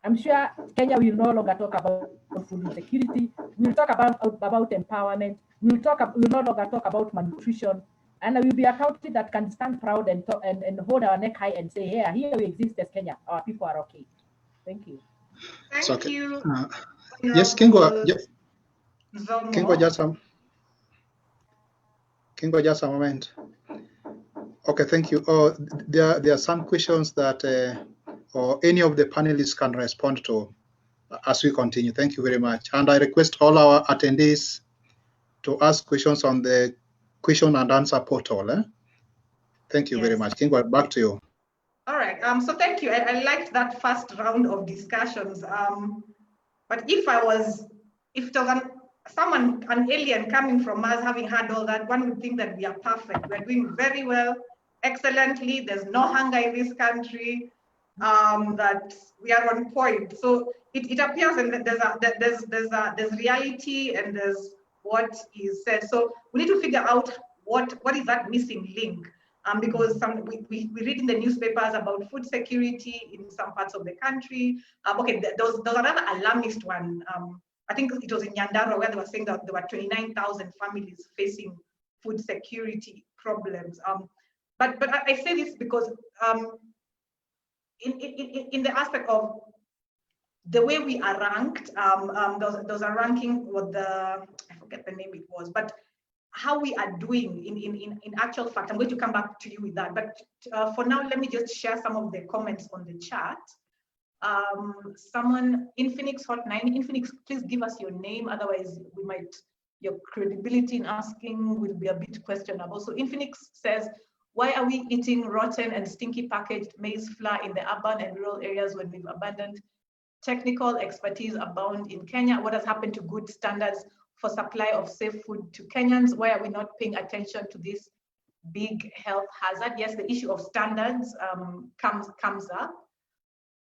I'm sure Kenya will no longer talk about food insecurity. We'll talk about empowerment. We'll no longer talk about malnutrition. And I will be a country that can stand proud and hold our neck high and say, here we exist as Kenya. Our people are okay. Thank you. Thank you. Yes, Kingo. Kingo, just a moment. Okay, thank you. There are some questions that or any of the panelists can respond to as we continue. Thank you very much. And I request all our attendees to ask questions on the question and answer portal. Thank you very much. Kingo, back to you. All right. So thank you. I liked that first round of discussions. But if there was an alien coming from Mars, having had all that, one would think that we are perfect. We're doing very well, excellently. There's no hunger in this country. That we are on point. So it appears, and there's reality, and there's what is said. So we need to figure out what is that missing link. Because we read in the newspapers about food security in some parts of the country. Okay, there was another alarmist one. I think it was in Nyandarua, where they were saying that there were 29,000 families facing food security problems. But I say this because in the aspect of the way we are ranked, there was a ranking with I forget the name it was, but how we are doing in actual fact. I'm going to come back to you with that. But for now, let me just share some of the comments on the chat. Someone, Infinix Hotline, Infinix, please give us your name. Otherwise, your credibility in asking will be a bit questionable. So Infinix says, why are we eating rotten and stinky packaged maize flour in the urban and rural areas when we've abandoned technical expertise abound in Kenya? What has happened to good standards for supply of safe food to Kenyans? Why are we not paying attention to this big health hazard? Yes, the issue of standards comes up.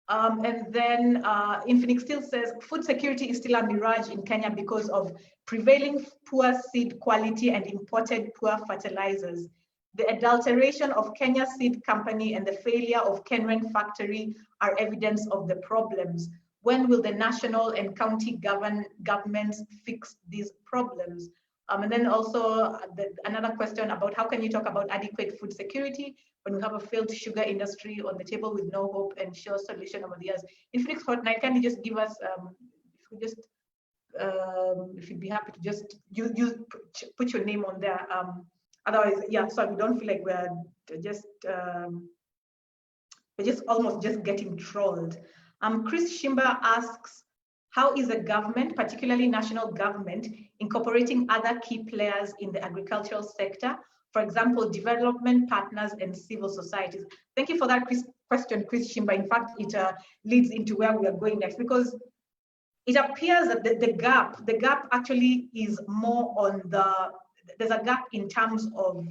And then Infinix still says, food security is still a mirage in Kenya because of prevailing poor seed quality and imported poor fertilizers. The adulteration of Kenya Seed Company and the failure of Kenren factory are evidence of the problems. When will the national and county governments fix these problems? And then also another question about how can you talk about adequate food security when we have a failed sugar industry on the table with no hope and sure solution over the years? Infinix Hotline, can you just give us, if you'd be happy to just put your name on there. Otherwise, yeah, so we don't feel like we're just almost just getting trolled. Chris Shimba asks, how is the government, particularly national government, incorporating other key players in the agricultural sector? For example, development partners and civil societies. Thank you for that question, Chris Shimba. In fact, it leads into where we are going next, because it appears that the gap actually is more on there's a gap in terms of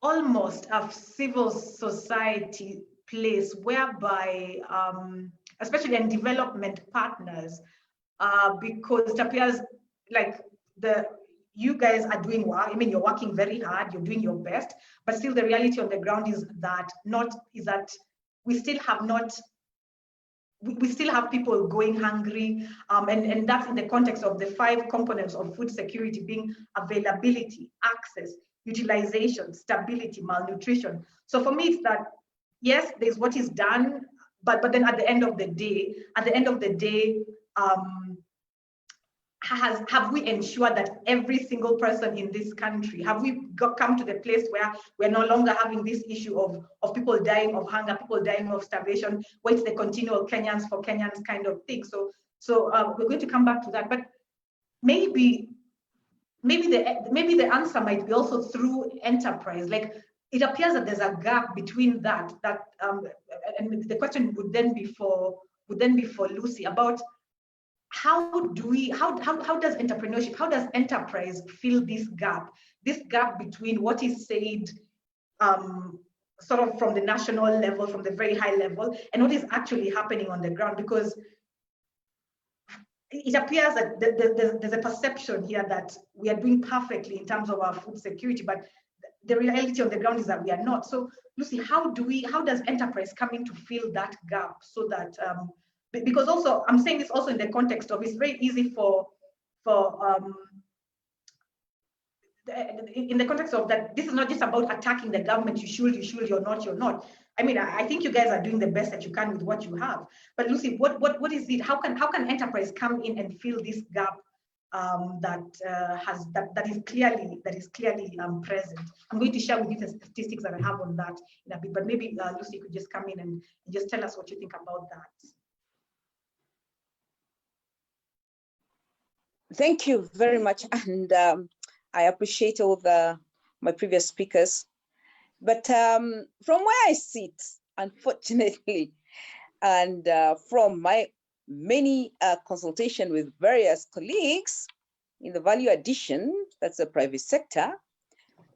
almost a civil society place whereby, especially in development partners, because it appears like you guys are doing well. I mean, you're working very hard, you're doing your best, but still the reality on the ground is that we still have not we still have people going hungry, and that's in the context of the 5 components of food security being availability, access, utilization, stability, malnutrition. So for me, it's that, yes, there's what is done, but then at the end of the day, have we ensured that every single person in this country, have we come to the place where we're no longer having this issue of people dying of hunger, people dying of starvation, where it's the continual Kenyans for Kenyans kind of thing. So we're going to come back to that, but maybe the answer might be also through enterprise. Like, it appears that there's a gap between that and the question would then be for Lucy about how does entrepreneurship, how does enterprise fill this gap between what is said sort of from the national level, from the very high level, and what is actually happening on the ground? Because it appears that there's a perception here that we are doing perfectly in terms of our food security, but the reality on the ground is that we are not. So Lucy, how does enterprise come in to fill that gap, so that because also I'm saying this also in the context of, it's very easy in the context of that this is not just about attacking the government, you should, you're not. I mean, I think you guys are doing the best that you can with what you have. But Lucy, what is it? How can enterprise come in and fill this gap that is clearly present? I'm going to share with you the statistics that I have on that in a bit, but maybe Lucy could just come in and just tell us what you think about that. Thank you very much, and I appreciate all my previous speakers. But from where I sit, unfortunately, and from my many consultation with various colleagues in the value addition, that's the private sector,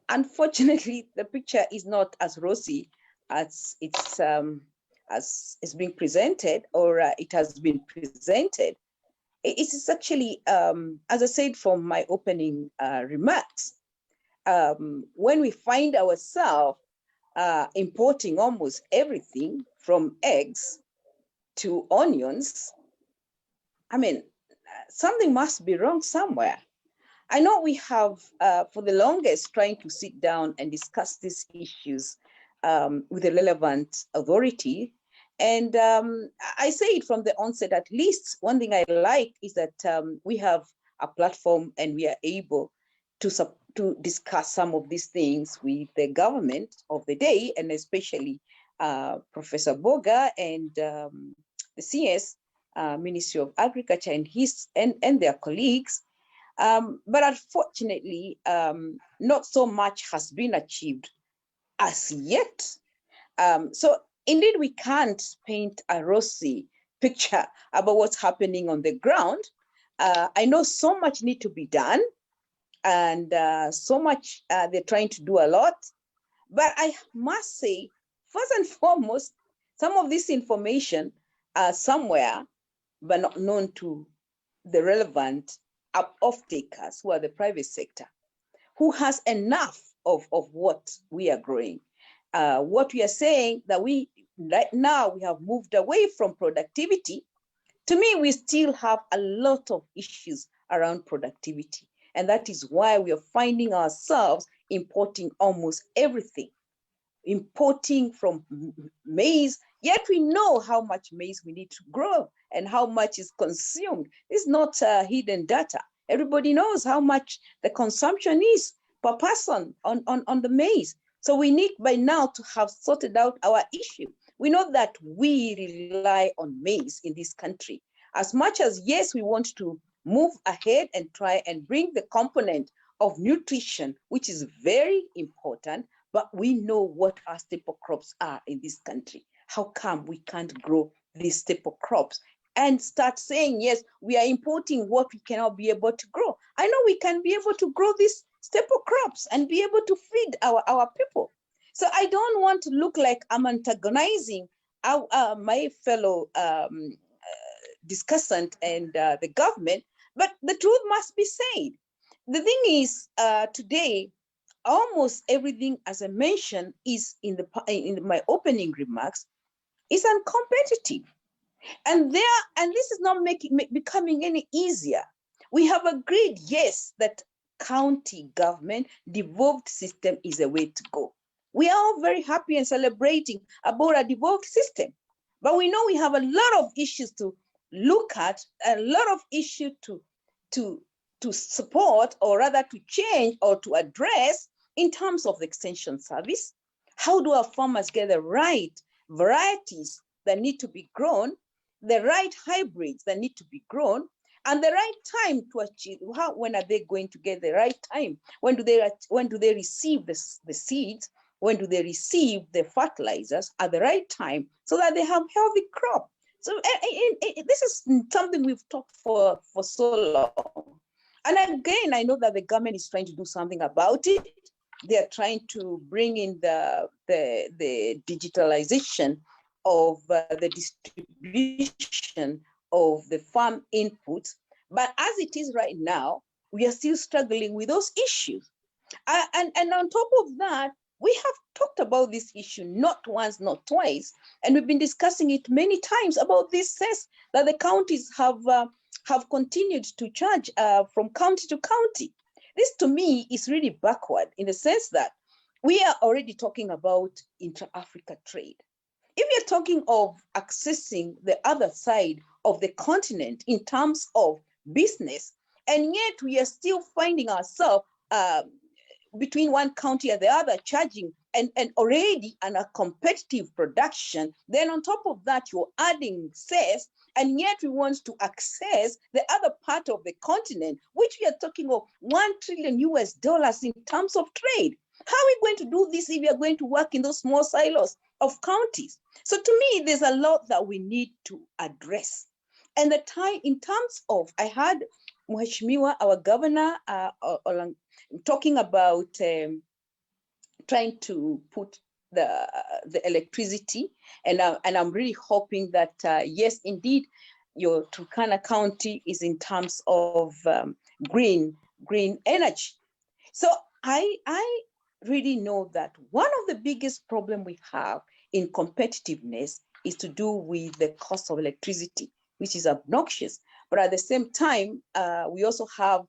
unfortunately, the picture is not as rosy as it's being presented, or it has been presented. It is actually, as I said from my opening remarks, when we find ourselves importing almost everything from eggs to onions, I mean, something must be wrong somewhere. I know we have, for the longest, trying to sit down and discuss these issues with the relevant authority. And I say it from the onset, at least one thing I like is that we have a platform and we are able to discuss some of these things with the government of the day, and especially Professor Boga and the CS, Ministry of Agriculture, and their colleagues. But unfortunately, not so much has been achieved as yet. So indeed, we can't paint a rosy picture about what's happening on the ground. I know so much needs to be done, and so much they're trying to do a lot. But I must say, first and foremost, some of this information are somewhere, but not known to the relevant off-takers, who are the private sector, who has enough of what we are growing. What we are saying that right now we have moved away from productivity. To me, we still have a lot of issues around productivity. And that is why we are finding ourselves importing almost everything, importing from maize, yet we know how much maize we need to grow and how much is consumed. It's not hidden data. Everybody knows how much the consumption is per person on the maize. So we need by now to have sorted out our issue. We know that we rely on maize in this country. As much as, yes, we want to move ahead and try and bring the component of nutrition, which is very important, but we know what our staple crops are in this country. How come we can't grow these staple crops and start saying, yes, we are importing what we cannot be able to grow? I know we can be able to grow these staple crops and be able to feed our people. So I don't want to look like I'm antagonizing my fellow discussant and the government, but the truth must be said. The thing is, today, almost everything, as I mentioned, is in my opening remarks, is uncompetitive. And this is not becoming any easier. We have agreed, yes, that county government devolved system is a way to go. We are all very happy and celebrating about a devolved system, but we know we have a lot of issues to look at, a lot of issues to support, or rather to change or to address in terms of the extension service. How do our farmers get the right varieties that need to be grown, the right hybrids that need to be grown, and the right time to achieve? When are they going to get the right time? When do they receive the seeds? When do they receive the fertilizers at the right time so that they have healthy crop? So this is something we've talked for so long. And again, I know that the government is trying to do something about it. They're trying to bring in the digitalization of the distribution of the farm inputs. But as it is right now, we are still struggling with those issues. And on top of that, we have talked about this issue not once, not twice, and we've been discussing it many times about this cess that the counties have continued to charge from county to county. This to me is really backward in the sense that we are already talking about intra-Africa trade. If you're talking of accessing the other side of the continent in terms of business, and yet we are still finding ourselves between one county and the other charging and already on a competitive production, then on top of that, you're adding cess, and yet we want to access the other part of the continent, which we are talking of $1 trillion in terms of trade. How are we going to do this if we are going to work in those small silos of counties? So to me, there's a lot that we need to address. And the time in terms of, I had Mheshimiwa, our governor, talking about trying to put the electricity, and I'm really hoping that yes, indeed, your Turkana County is in terms of green energy. So I really know that one of the biggest problem we have in competitiveness is to do with the cost of electricity, which is obnoxious. But at the same time, we also have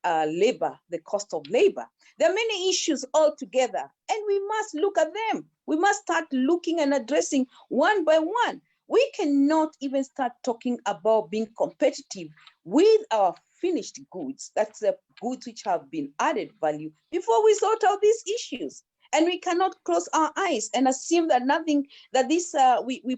labor, the cost of labor. There are many issues altogether, and we must look at them. We must start looking and addressing one by one. We cannot even start talking about being competitive with our finished goods, that's the goods which have been added value, before we sort out these issues. And we cannot close our eyes and assume that nothing, that this, we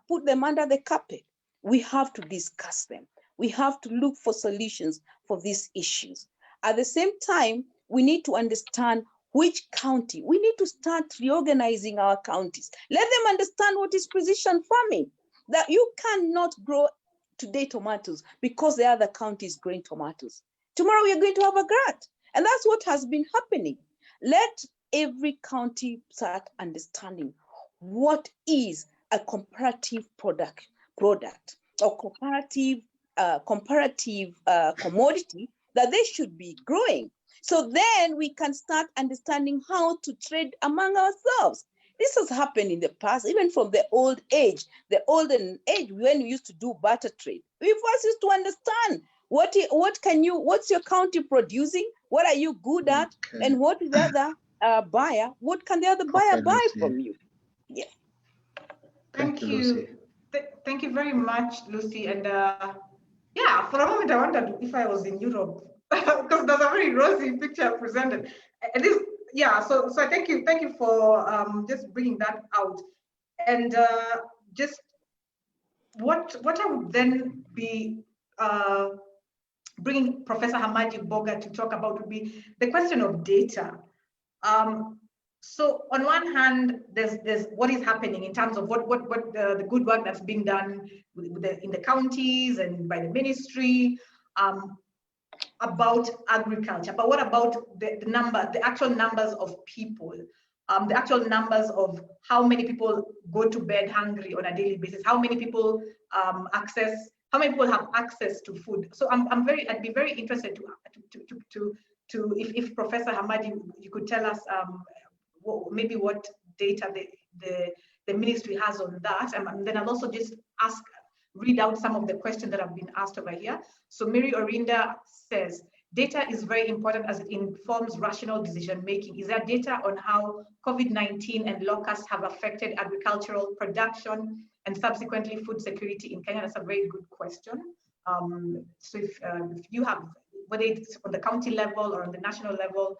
put them under the carpet. We have to discuss them. We have to look for solutions for these issues. At the same time, we need to understand which county. We need to start reorganizing our counties. Let them understand what is precision farming, that you cannot grow today tomatoes because the other county is growing tomatoes. Tomorrow we are going to have a glut. And that's what has been happening. Let every county start understanding what is a comparative product or comparative commodity that they should be growing. So then we can start understanding how to trade among ourselves. This has happened in the past, even from the olden age, when we used to do barter trade. We first used to understand what's your county producing, what are you good at, and what is the other buyer, what can the other buyer buy from you? Yeah. Thank you. Thank you very much, Lucy. And yeah, for a moment I wondered if I was in Europe because there's a very rosy picture presented. And this, yeah. So thank you for just bringing that out. And just what I would then be bringing Professor Hamadi Boga to talk about would be the question of data. So on one hand, there's what is happening in terms of what the good work that's being done in the counties and by the ministry about agriculture. But what about the actual numbers of people, the actual numbers of how many people go to bed hungry on a daily basis, how many people have access to food? So I'd be very interested to if Professor Hamadi, you could tell us maybe what data the ministry has on that, and then I'll also just ask read out some of the questions that have been asked over here. So Mary Orinda says, data is very important as it informs rational decision making. Is there data on how COVID-19 and locusts have affected agricultural production and subsequently food security in Kenya? That's a very good question. So if you have, whether it's on the county level or on the national level,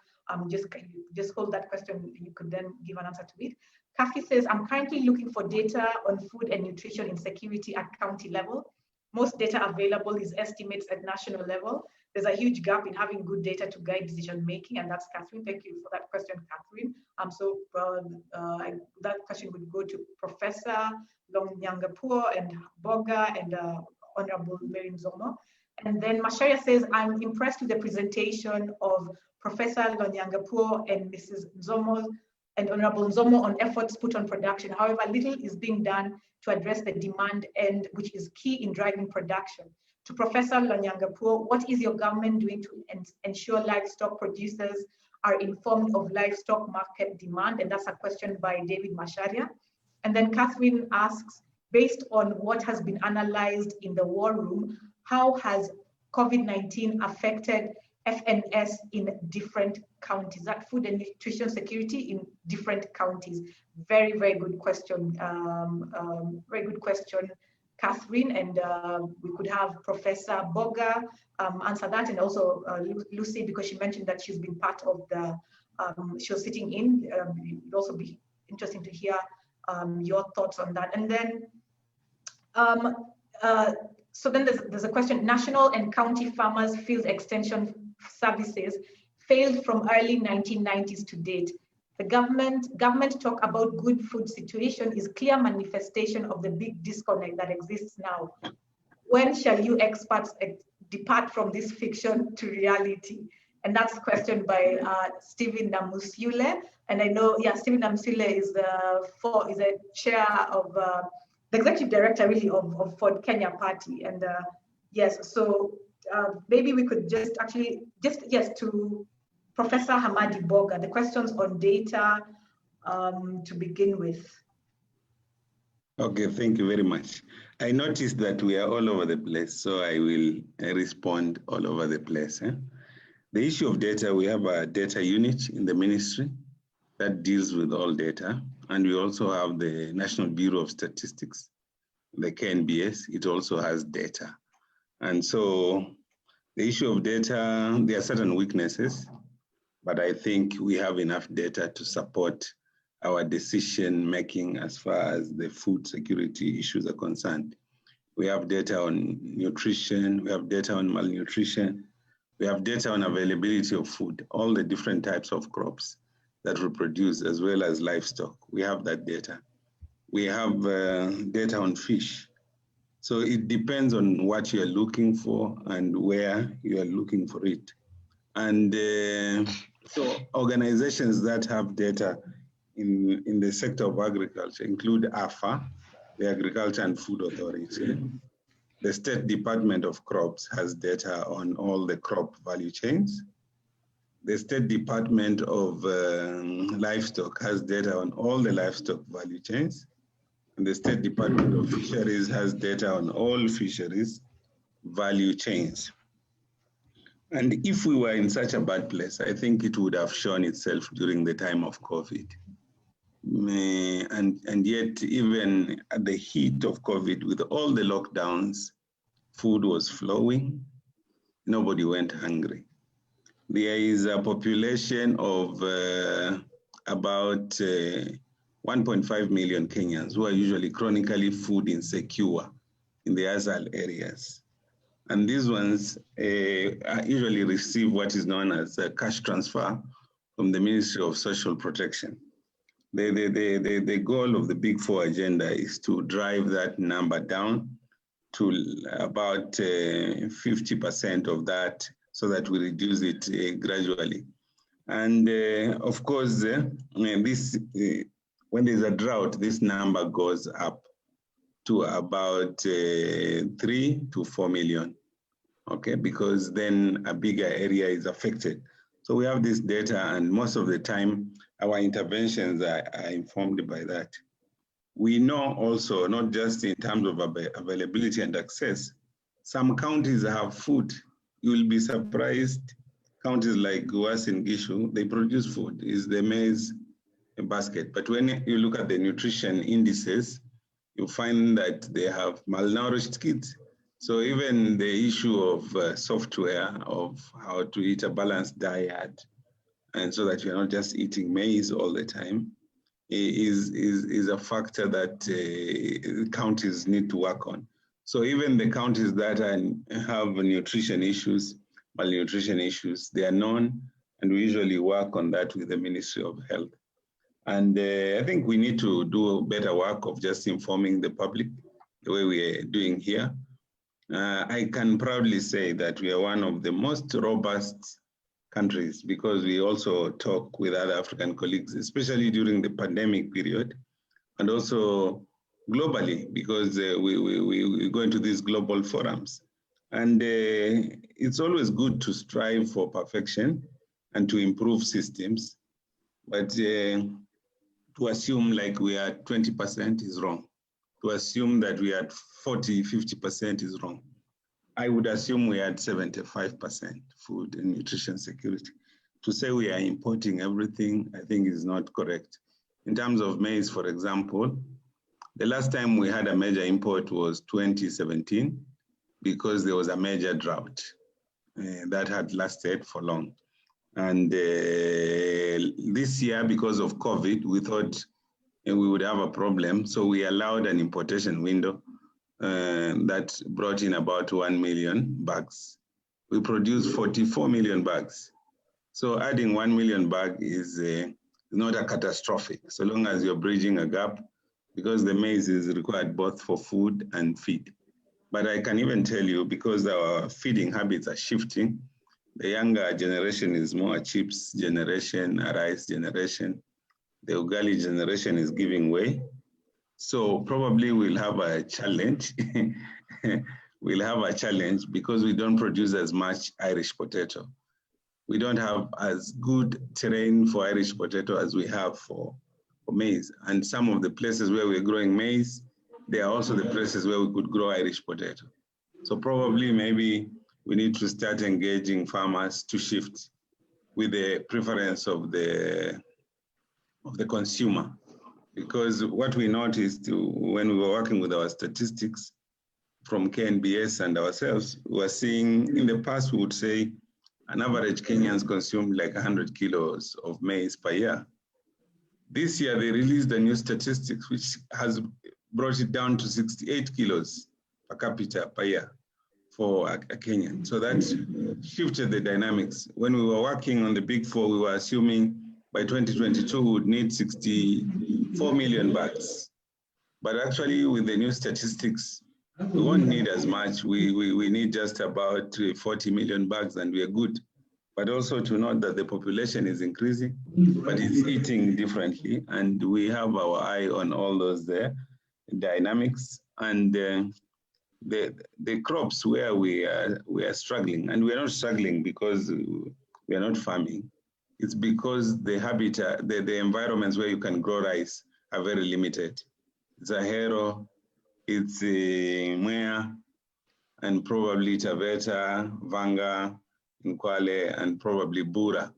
just hold that question. You could then give an answer to it. Kathy says, I'm currently looking for data on food and nutrition insecurity at county level. Most data available is estimates at national level. There's a huge gap in having good data to guide decision making, and that's Catherine. Thank you for that question, Catherine. That question would go to Professor Lonyangapuo and Boga and Honorable Mary Nzomo. And then Macharia says, I'm impressed with the presentation of Professor Lonyangapuo and Mrs. Nzomo and Honorable Nzomo on efforts put on production. However, little is being done to address the demand end, which is key in driving production. To Professor Lonyangapuo, what is your government doing to ensure livestock producers are informed of livestock market demand? And that's a question by David Macharia. And then Catherine asks, based on what has been analyzed in the war room, how has COVID-19 affected FNS in different counties? That food and nutrition security in different counties. Very, very good question. Very good question, Catherine. And we could have Professor Boga answer that, and also Lucy, because she mentioned that she's been part of the, she was sitting in. It would also be interesting to hear your thoughts on that. And then, so then there's a question, national and county farmers field extension services failed from early 1990s to date. The government talk about good food situation is clear manifestation of the big disconnect that exists now. When shall you experts depart from this fiction to reality? And that's a question by Stephen Namusule. And I know, yeah, Stephen Namusule is a chair of the executive director really of Ford Kenya Party. And yes, so maybe we could just actually, yes, to Professor Hamadi Boga, the questions on data to begin with. Okay, thank you very much. I noticed that we are all over the place, so I will respond all over the place. The issue of data, we have a data unit in the ministry that deals with all data. And we also have the National Bureau of Statistics, the KNBS, it also has data. And so the issue of data, there are certain weaknesses, but I think we have enough data to support our decision making as far as the food security issues are concerned. We have data on nutrition, we have data on malnutrition, we have data on availability of food, all the different types of crops that we produce, as well as livestock. We have that data. We have data on fish. So it depends on what you are looking for and where you are looking for it. And so organizations that have data in the sector of agriculture include AFA, the Agriculture and Food Authority. The State Department of Crops has data on all the crop value chains. The State Department of Livestock has data on all the livestock value chains. And the State Department of Fisheries has data on all fisheries value chains. And if we were in such a bad place, I think it would have shown itself during the time of COVID. And yet, even at the heat of COVID, with all the lockdowns, food was flowing, nobody went hungry. There is a population of about 1.5 million Kenyans who are usually chronically food insecure in the ASAL areas. And these ones usually receive what is known as a cash transfer from the Ministry of Social Protection. The goal of the Big 4 Agenda is to drive that number down to about 50% of that, so that we reduce it gradually. And of course, when there's a drought, this number goes up to about 3 to 4 million, okay? Because then a bigger area is affected. So we have this data, and most of the time, our interventions are informed by that. We know also, not just in terms of availability and access, some counties have food. You will be surprised. Counties like Uasin Gishu, they produce food, is the maize basket. But when you look at the nutrition indices, you find that they have malnourished kids. So even the issue of software of how to eat a balanced diet, and so that you're not just eating maize all the time, is a factor that counties need to work on. So even the counties that have nutrition issues, malnutrition issues, they are known, and we usually work on that with the Ministry of Health. And I think we need to do better work of just informing the public the way we are doing here. I can proudly say that we are one of the most robust countries, because we also talk with other African colleagues, especially during the pandemic period, and also globally, because we go into these global forums. And it's always good to strive for perfection and to improve systems, but to assume like we are 20% is wrong. To assume that we are at 40, 50% is wrong. I would assume we had 75% food and nutrition security. To say we are importing everything, I think is not correct. In terms of maize, for example, the last time we had a major import was 2017, because there was a major drought that had lasted for long. And this year, because of COVID, we thought we would have a problem. So we allowed an importation window that brought in about 1 million bags. We produced 44 million bags. So adding 1 million bags is not a catastrophic, so long as you're bridging a gap, because the maize is required both for food and feed. But I can even tell you, because our feeding habits are shifting, the younger generation is more a chips generation, a rice generation. The ugali generation is giving way. So probably we'll have a challenge. We'll have a challenge because we don't produce as much Irish potato. We don't have as good terrain for Irish potato as we have for maize. And some of the places where we're growing maize, they are also the places where we could grow Irish potato. So probably maybe we need to start engaging farmers to shift with the preference of the consumer. Because what we noticed when we were working with our statistics from KNBS and ourselves, we were seeing, in the past, we would say an average Kenyans consumed like 100 kilos of maize per year. This year, they released a new statistics, which has brought it down to 68 kilos per capita per year for a Kenyan. So that shifted the dynamics. When we were working on the Big 4, we were assuming by 2022, we would need 64 million bags. But actually, with the new statistics, we won't need as much. We need just about 40 million bags, and we are good. But also to note that the population is increasing, but it's eating differently. And we have our eye on all those dynamics. And the crops where we are struggling, and we are not struggling because we are not farming. It's because the habitat, the environments where you can grow rice are very limited. It's Ahero, it's Mwea, and probably Taveta, Vanga, Nkwale, and probably Bura.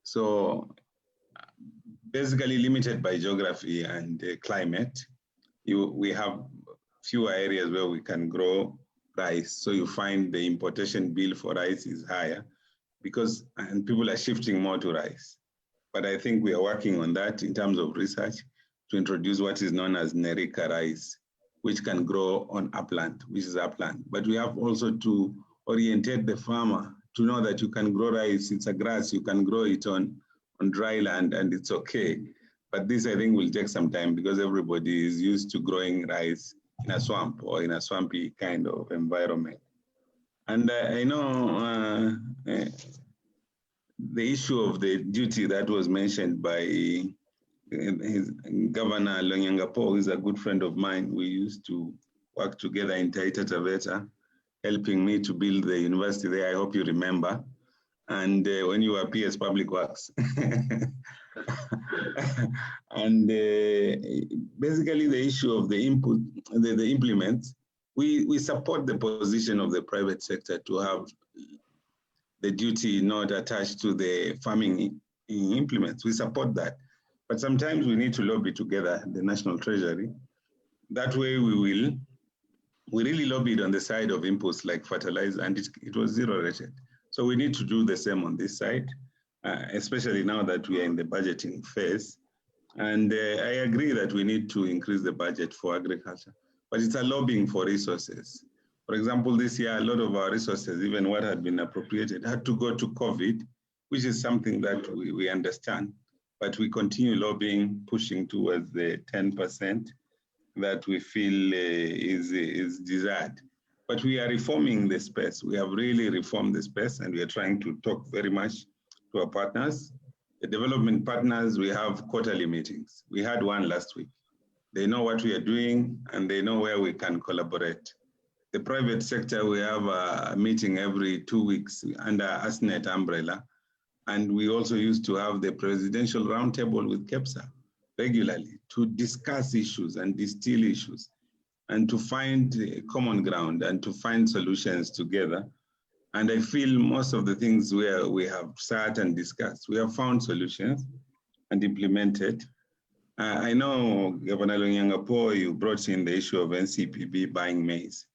So basically limited by geography and climate. We have fewer areas where we can grow rice. So you find the importation bill for rice is higher, and people are shifting more to rice. But I think we are working on that in terms of research to introduce what is known as Nerika rice, which can grow on upland, which is upland. But we have also to orientate the farmer to know that you can grow rice, it's a grass, you can grow it on dry land and it's okay. But this I think will take some time because everybody is used to growing rice in a swamp or in a swampy kind of environment. And I know the issue of the duty that was mentioned by his Governor Lonyangapo, who is a good friend of mine. We used to work together in Taita Taveta, helping me to build the university there. I hope you remember. And when you were PS Public Works. And basically the issue of the input, the implements, we support the position of the private sector to have the duty not attached to the farming implements. We support that. But sometimes we need to lobby together, the National Treasury. That way we really lobbied on the side of inputs like fertilizer, and it was zero rated. So we need to do the same on this side, especially now that we are in the budgeting phase. And I agree that we need to increase the budget for agriculture, but it's a lobbying for resources. For example, this year, a lot of our resources, even what had been appropriated, had to go to COVID, which is something that we understand, but we continue lobbying, pushing towards the 10% that we feel is desired. But we are reforming the space. We have really reformed the space, and we are trying to talk very much to our partners. The development partners, we have quarterly meetings. We had one last week. They know what we are doing, and they know where we can collaborate. The private sector, we have a meeting every 2 weeks under ASNET umbrella. And we also used to have the presidential roundtable with KEPSA regularly to discuss issues and distill issues and to find common ground and to find solutions together. And I feel most of the things where we have sat and discussed, we have found solutions and implemented. I know, Governor Lonyangapo, you brought in the issue of NCPB buying maize.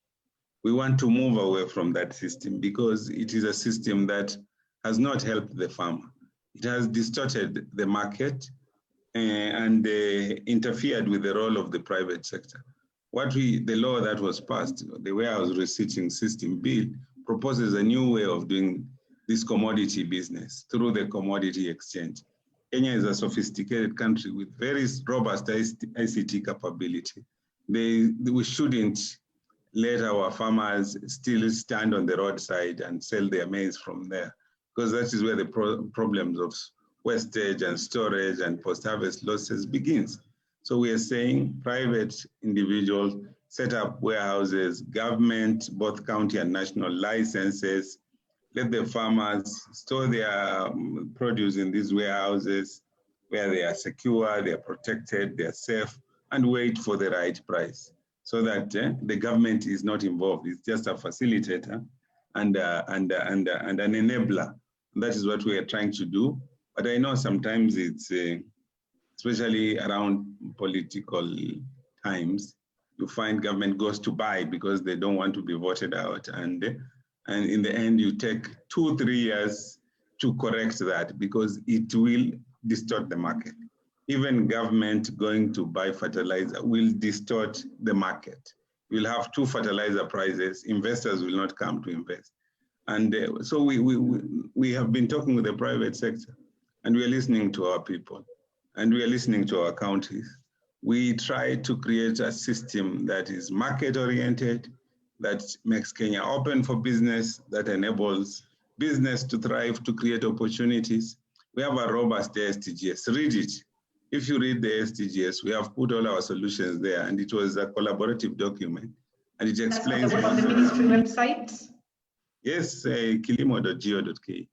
We want to move away from that system because it is a system that has not helped the farmer. It has distorted the market and interfered with the role of the private sector. The law that was passed, the warehouse receipting system bill, proposes a new way of doing this commodity business through the commodity exchange. Kenya is a sophisticated country with very robust ICT capability. We shouldn't let our farmers still stand on the roadside and sell their maize from there, because that is where the problems of wastage and storage and post-harvest losses begins. So we are saying private individuals set up warehouses, government, both county and national licenses, let the farmers store their produce in these warehouses where they are secure, they are protected, they are safe, and wait for the right price so that the government is not involved. It's just a facilitator and an enabler. And that is what we are trying to do. But I know sometimes it's, especially around political times, you find government goes to buy because they don't want to be voted out. And in the end, you take 2-3 years to correct that because it will distort the market. Even government going to buy fertilizer will distort the market. We'll have 2 fertilizer prices. Investors will not come to invest. And so we have been talking with the private sector, and we are listening to our people, and we are listening to our counties. We try to create a system that is market-oriented, that makes Kenya open for business, that enables business to thrive, to create opportunities. We have a robust SDGs. Read it. If you read the SDGs, we have put all our solutions there, and it was a collaborative document, and it explains— That's on the ministry website? Yes, kilimo.go.ke.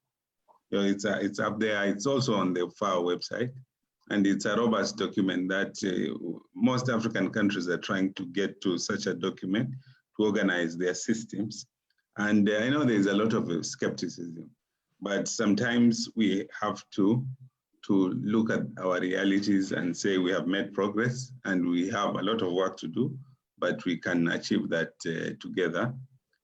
It's up there. It's also on the FAO website, and it's a robust document that most African countries are trying to get to such a document to organize their systems. And I know there's a lot of skepticism, but sometimes we have to look at our realities and say we have made progress and we have a lot of work to do, but we can achieve that together,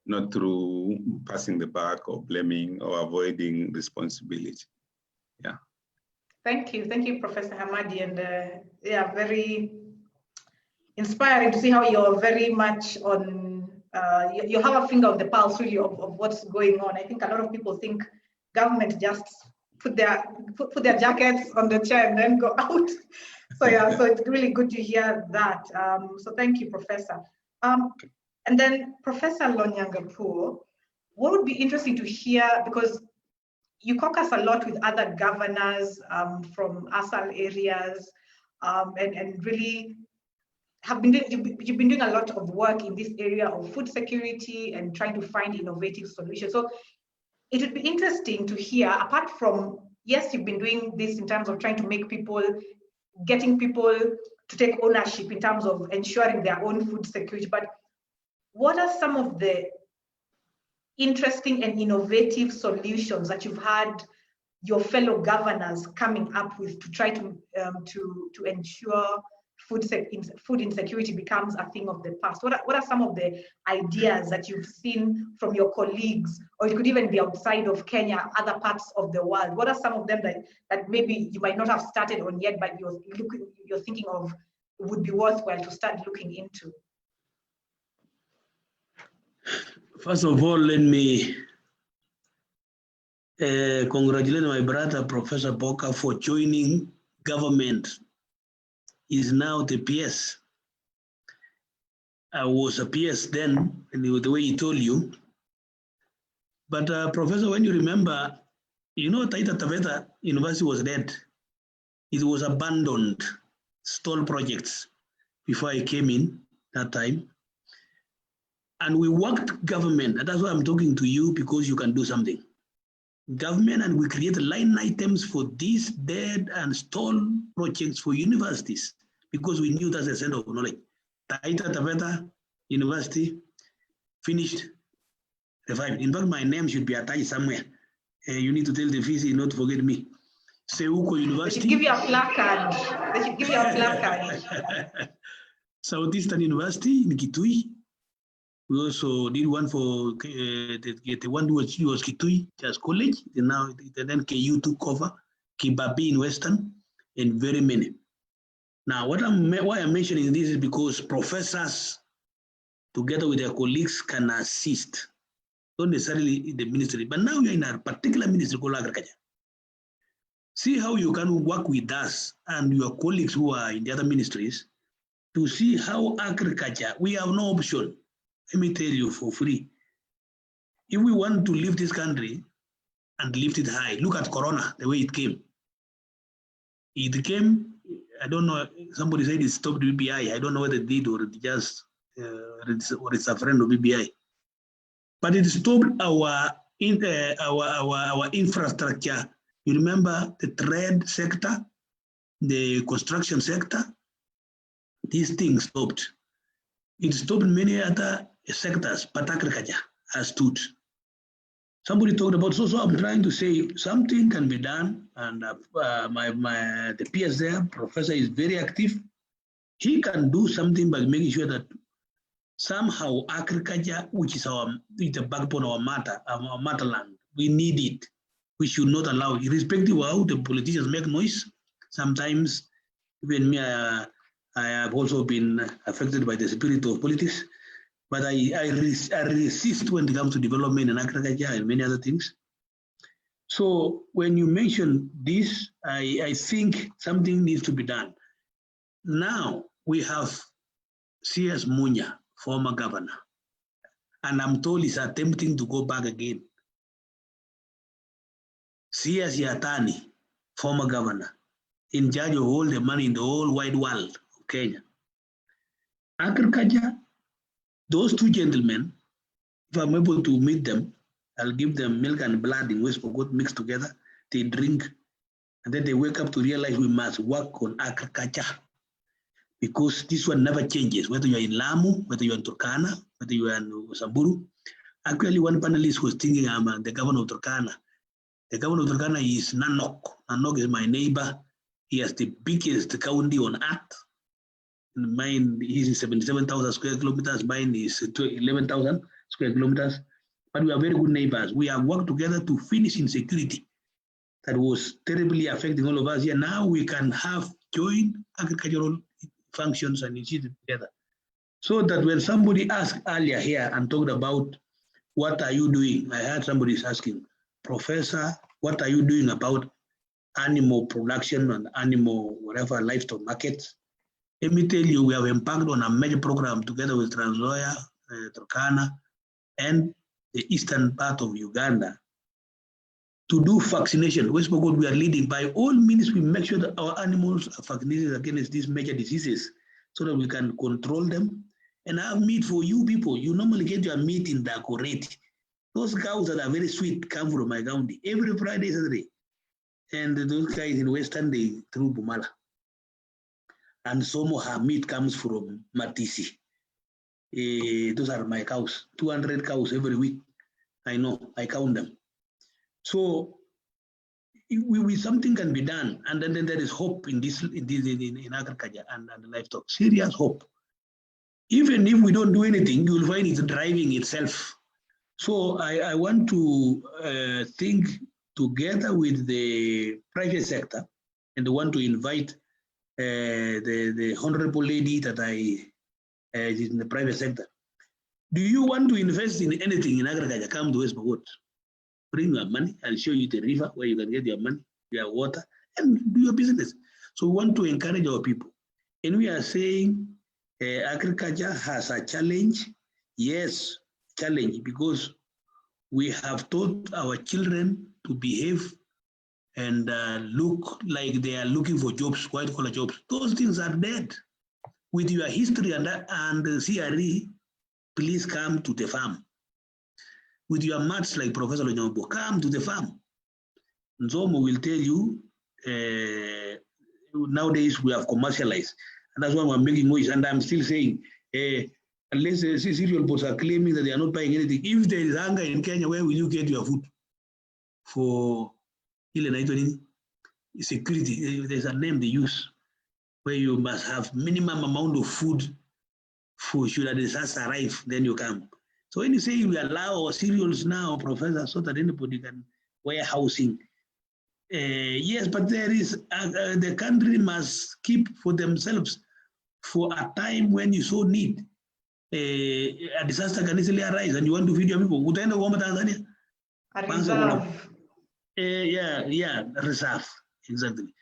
not through passing the buck or blaming or avoiding responsibility. Yeah. Thank you, Professor Hamadi, and yeah, very inspiring to see how you're very much on, you have a finger on the pulse really of what's going on. I think a lot of people think government just put their jackets on the chair and then go out. So yeah, so it's really good to hear that. So thank you, Professor. And then Professor Lonyangapuo, what would be interesting to hear, because you caucus a lot with other governors from ASAL areas, and really you've been doing a lot of work in this area of food security and trying to find innovative solutions. So it would be interesting to hear, apart from yes, you've been doing this in terms of trying to make people, getting people to take ownership in terms of ensuring their own food security, but what are some of the interesting and innovative solutions that you've had your fellow governors coming up with to try to ensure food insecurity becomes a thing of the past? What are some of the ideas that you've seen from your colleagues, or it could even be outside of Kenya, other parts of the world? What are some of them that maybe you might not have started on yet, but you're thinking of would be worthwhile to start looking into? First of all, let me congratulate my brother, Professor Boka, for joining government. He's now the PS. I was a PS then, and the way he told you. But Professor, when you remember, you know, Taita Taveta University was dead. It was abandoned, stall projects before I came in that time. And we worked government, and that's why I'm talking to you, because you can do something. Government, and we created line items for these dead and stall projects for universities, because we knew that's the center of knowledge. Taita Taveta University finished, revived. In fact, my name should be attached somewhere. You need to tell the VC not to forget me. Seuko University. They should give you a placard. They should give you a placard. Southeastern University in Kitui. We also did one for the one who was Kitui, just college. And now then KU took over, Kibabi in Western, and very many. Now, why I'm mentioning this is because professors, together with their colleagues, can assist. Not necessarily in the ministry, but now you're in a particular ministry called agriculture. See how you can work with us and your colleagues who are in the other ministries to see how agriculture, we have no option. Let me tell you for free. If we want to lift this country and lift it high, look at Corona, the way it came. It came, I don't know, somebody said it stopped BBI. I don't know whether it did or it just, or it's a friend of BBI. But it stopped our infrastructure. You remember the trade sector, the construction sector? These things stopped. It stopped many other sectors, but agriculture has stood. Somebody talked about, so I'm trying to say something can be done, and the PS there, professor, is very active. He can do something by making sure that somehow agriculture, which is the backbone of our motherland, we need it. We should not allow it, irrespective of how the politicians make noise. Sometimes, even me, I have also been affected by the spirit of politics, but I resist when it comes to development and agriculture and many other things. So when you mention this, I think something needs to be done. Now we have C.S. Munya, former governor, and I'm told he's attempting to go back again. C.S. Yatani, former governor, in charge of all the money in the whole wide world of Kenya. Agriculture, those two gentlemen, if I'm able to meet them, I'll give them milk and blood in West Pokot mixed together. They drink, and then they wake up to realize we must work on agriculture, because this one never changes, whether you're in Lamu, whether you're in Turkana, whether you're in Samburu. Actually, one panelist was thinking I'm the governor of Turkana. The governor of Turkana is Nanok. Nanok is my neighbor. He has the biggest county on earth. Mine is 77,000 square kilometers. Mine is 11,000 square kilometers. But we are very good neighbors. We have worked together to finish insecurity that was terribly affecting all of us here. Now we can have joint agricultural functions and initiatives together. So that when somebody asked earlier here and talked about what are you doing, I heard somebody is asking, Professor, what are you doing about animal production and animal whatever livestock markets? Let me tell you, we have embarked on a major program together with Trans Nzoia, Turkana, and the eastern part of Uganda to do vaccination. West Pokot, we are leading. By all means, we make sure that our animals are vaccinated against these major diseases so that we can control them and have meat for you people. You normally get your meat in Dakoreti. Those cows that are very sweet come from my county every Friday, Saturday. And those guys in Western, they through Bumala. And some of her meat comes from Matisi. Those are my cows, 200 cows every week. I know, I count them. So something can be done, and then there is hope in agriculture and livestock, serious hope. Even if we don't do anything, you will find it driving itself. So I want to think together with the private sector, and I want to invite the honorable lady that is in the private sector. Do you want to invest in anything in agriculture? Come to West Pokot. Bring your money. I'll show you the river where you can get your money, your water, and do your business. So we want to encourage our people. And we are saying agriculture has a challenge. Yes, challenge, because we have taught our children to behave and look like they are looking for jobs, white collar jobs. Those things are dead. With your history and CRE, please come to the farm. With your maths like Professor Onyombo, come to the farm. Nzomo will tell you, nowadays we have commercialized. And that's why we're making noise. And I'm still saying, unless cereal boards are claiming that they are not buying anything, if there is hunger in Kenya, where will you get your food? For security, there's a name they use, where you must have minimum amount of food for should a disaster arrive, then you come. So when you say we allow our cereals now, Professor, so that anybody can warehousing, yes, but there is the country must keep for themselves for a time when you so need. A disaster can easily arise, and you want to feed your people. Would I know Tanzania? A reserve. Yeah, reserve, exactly.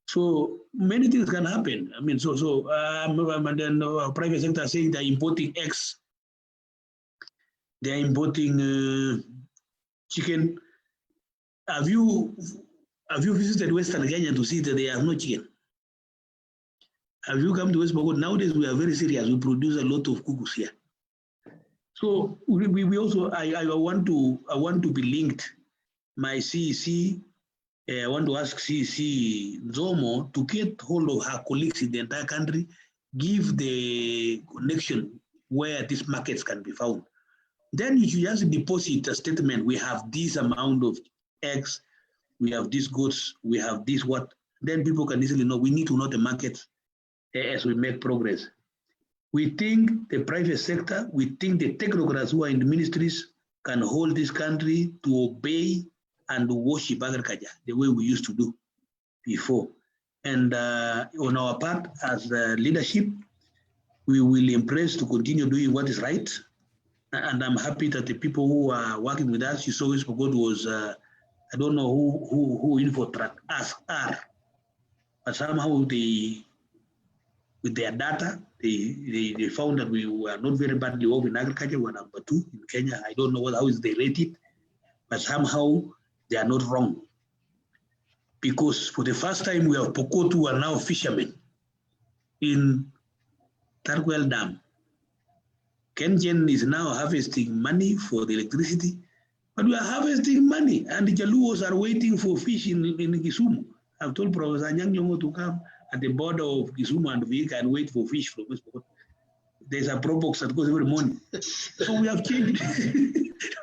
So many things can happen. I mean, and then our private sector saying they're importing eggs. They're importing chicken. Have you visited Western Kenya to see that they have no chicken? Have you come to West Pokot? Nowadays we are very serious. We produce a lot of cuckoos here. So we also I want to be linked. My CEC. I want to ask CEC Nzomo to get hold of her colleagues in the entire country, give the connection where these markets can be found. Then you should just deposit a statement. We have this amount of eggs, we have these goods, we have this what. Then people can easily know. We need to know the market as we make progress. We think the private sector, we think the technocrats who are in the ministries can hold this country to obey and worship agriculture the way we used to do before. And on our part as the leadership, we will embrace to continue doing what is right. And I'm happy that the people who are working with us, you saw West Pokot was, I don't know who InfoTrack are, but somehow they, with their data, they found that we were not very badly off in agriculture. We're number 2 in Kenya. I don't know how is they rated, but somehow they are not wrong. Because for the first time, we have Pokot who are now fishermen in Tarkwell Dam. Kengen is now harvesting money for the electricity, but we are harvesting money, and the Jaluos are waiting for fish in Kisumu. I've told Professor Nyang Nyongo to come at the border of Kisumu and Vihiga and wait for fish from West Pokot. There's a pro box that goes every morning. So we have changed.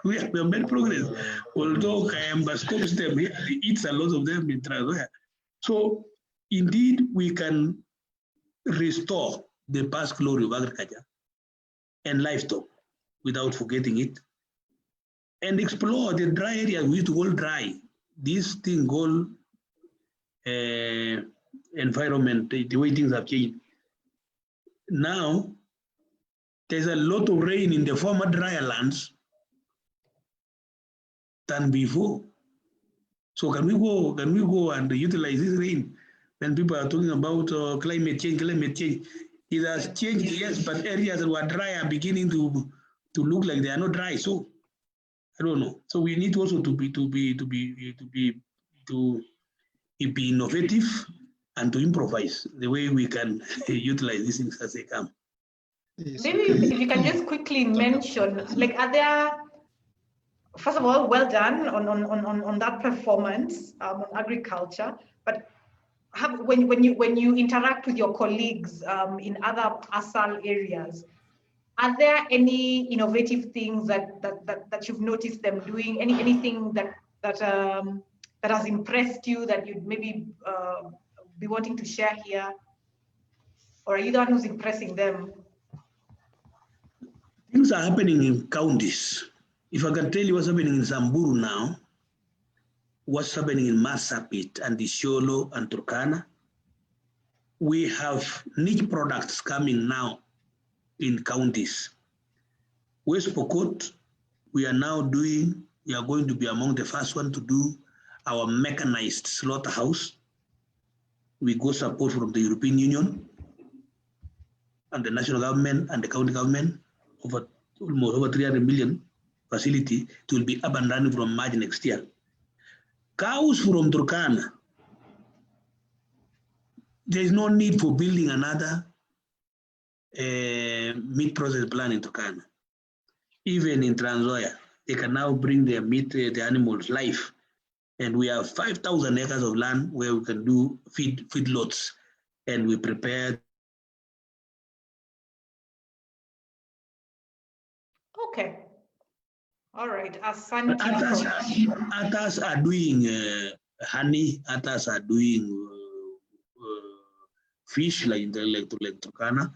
we have made progress. Although Kayamba stops them, he eats a lot of them in Transwaya. So indeed, we can restore the past glory of agriculture and livestock without forgetting it, and explore the dry areas we used to call dry. This thing called environment, the way things have changed. Now, there's a lot of rain in the former drier lands than before. So can we go and utilize this rain? When people are talking about climate change, it has changed, yes, but areas that were dry are beginning to look like they are not dry. So I don't know. So we need also to be innovative and to improvise the way we can utilize these things as they come. Maybe if you can just quickly mention, like, are there first of all, well done on that performance on agriculture. But when you interact with your colleagues in other ASAL areas, are there any innovative things that you've noticed them doing? Anything that has impressed you that you'd maybe be wanting to share here? Or are you the one who's impressing them? Things are happening in counties. If I can tell you what's happening in Samburu now, what's happening in Marsabit and Isiolo and Turkana, we have niche products coming now in counties. West Pokot, we are going to be among the first one to do our mechanized slaughterhouse. We got support from the European Union and the national government and the county government almost over 300 million facility. It will be up and running from March next year. Cows from Turkana, there is no need for building another meat process plant in Turkana. Even in Trans Nzoia, they can now bring their meat, the animals live. And we have 5,000 acres of land where we can do feedlots, and we prepare. Okay. All right. Others are doing honey. Others are doing fish like Turkana.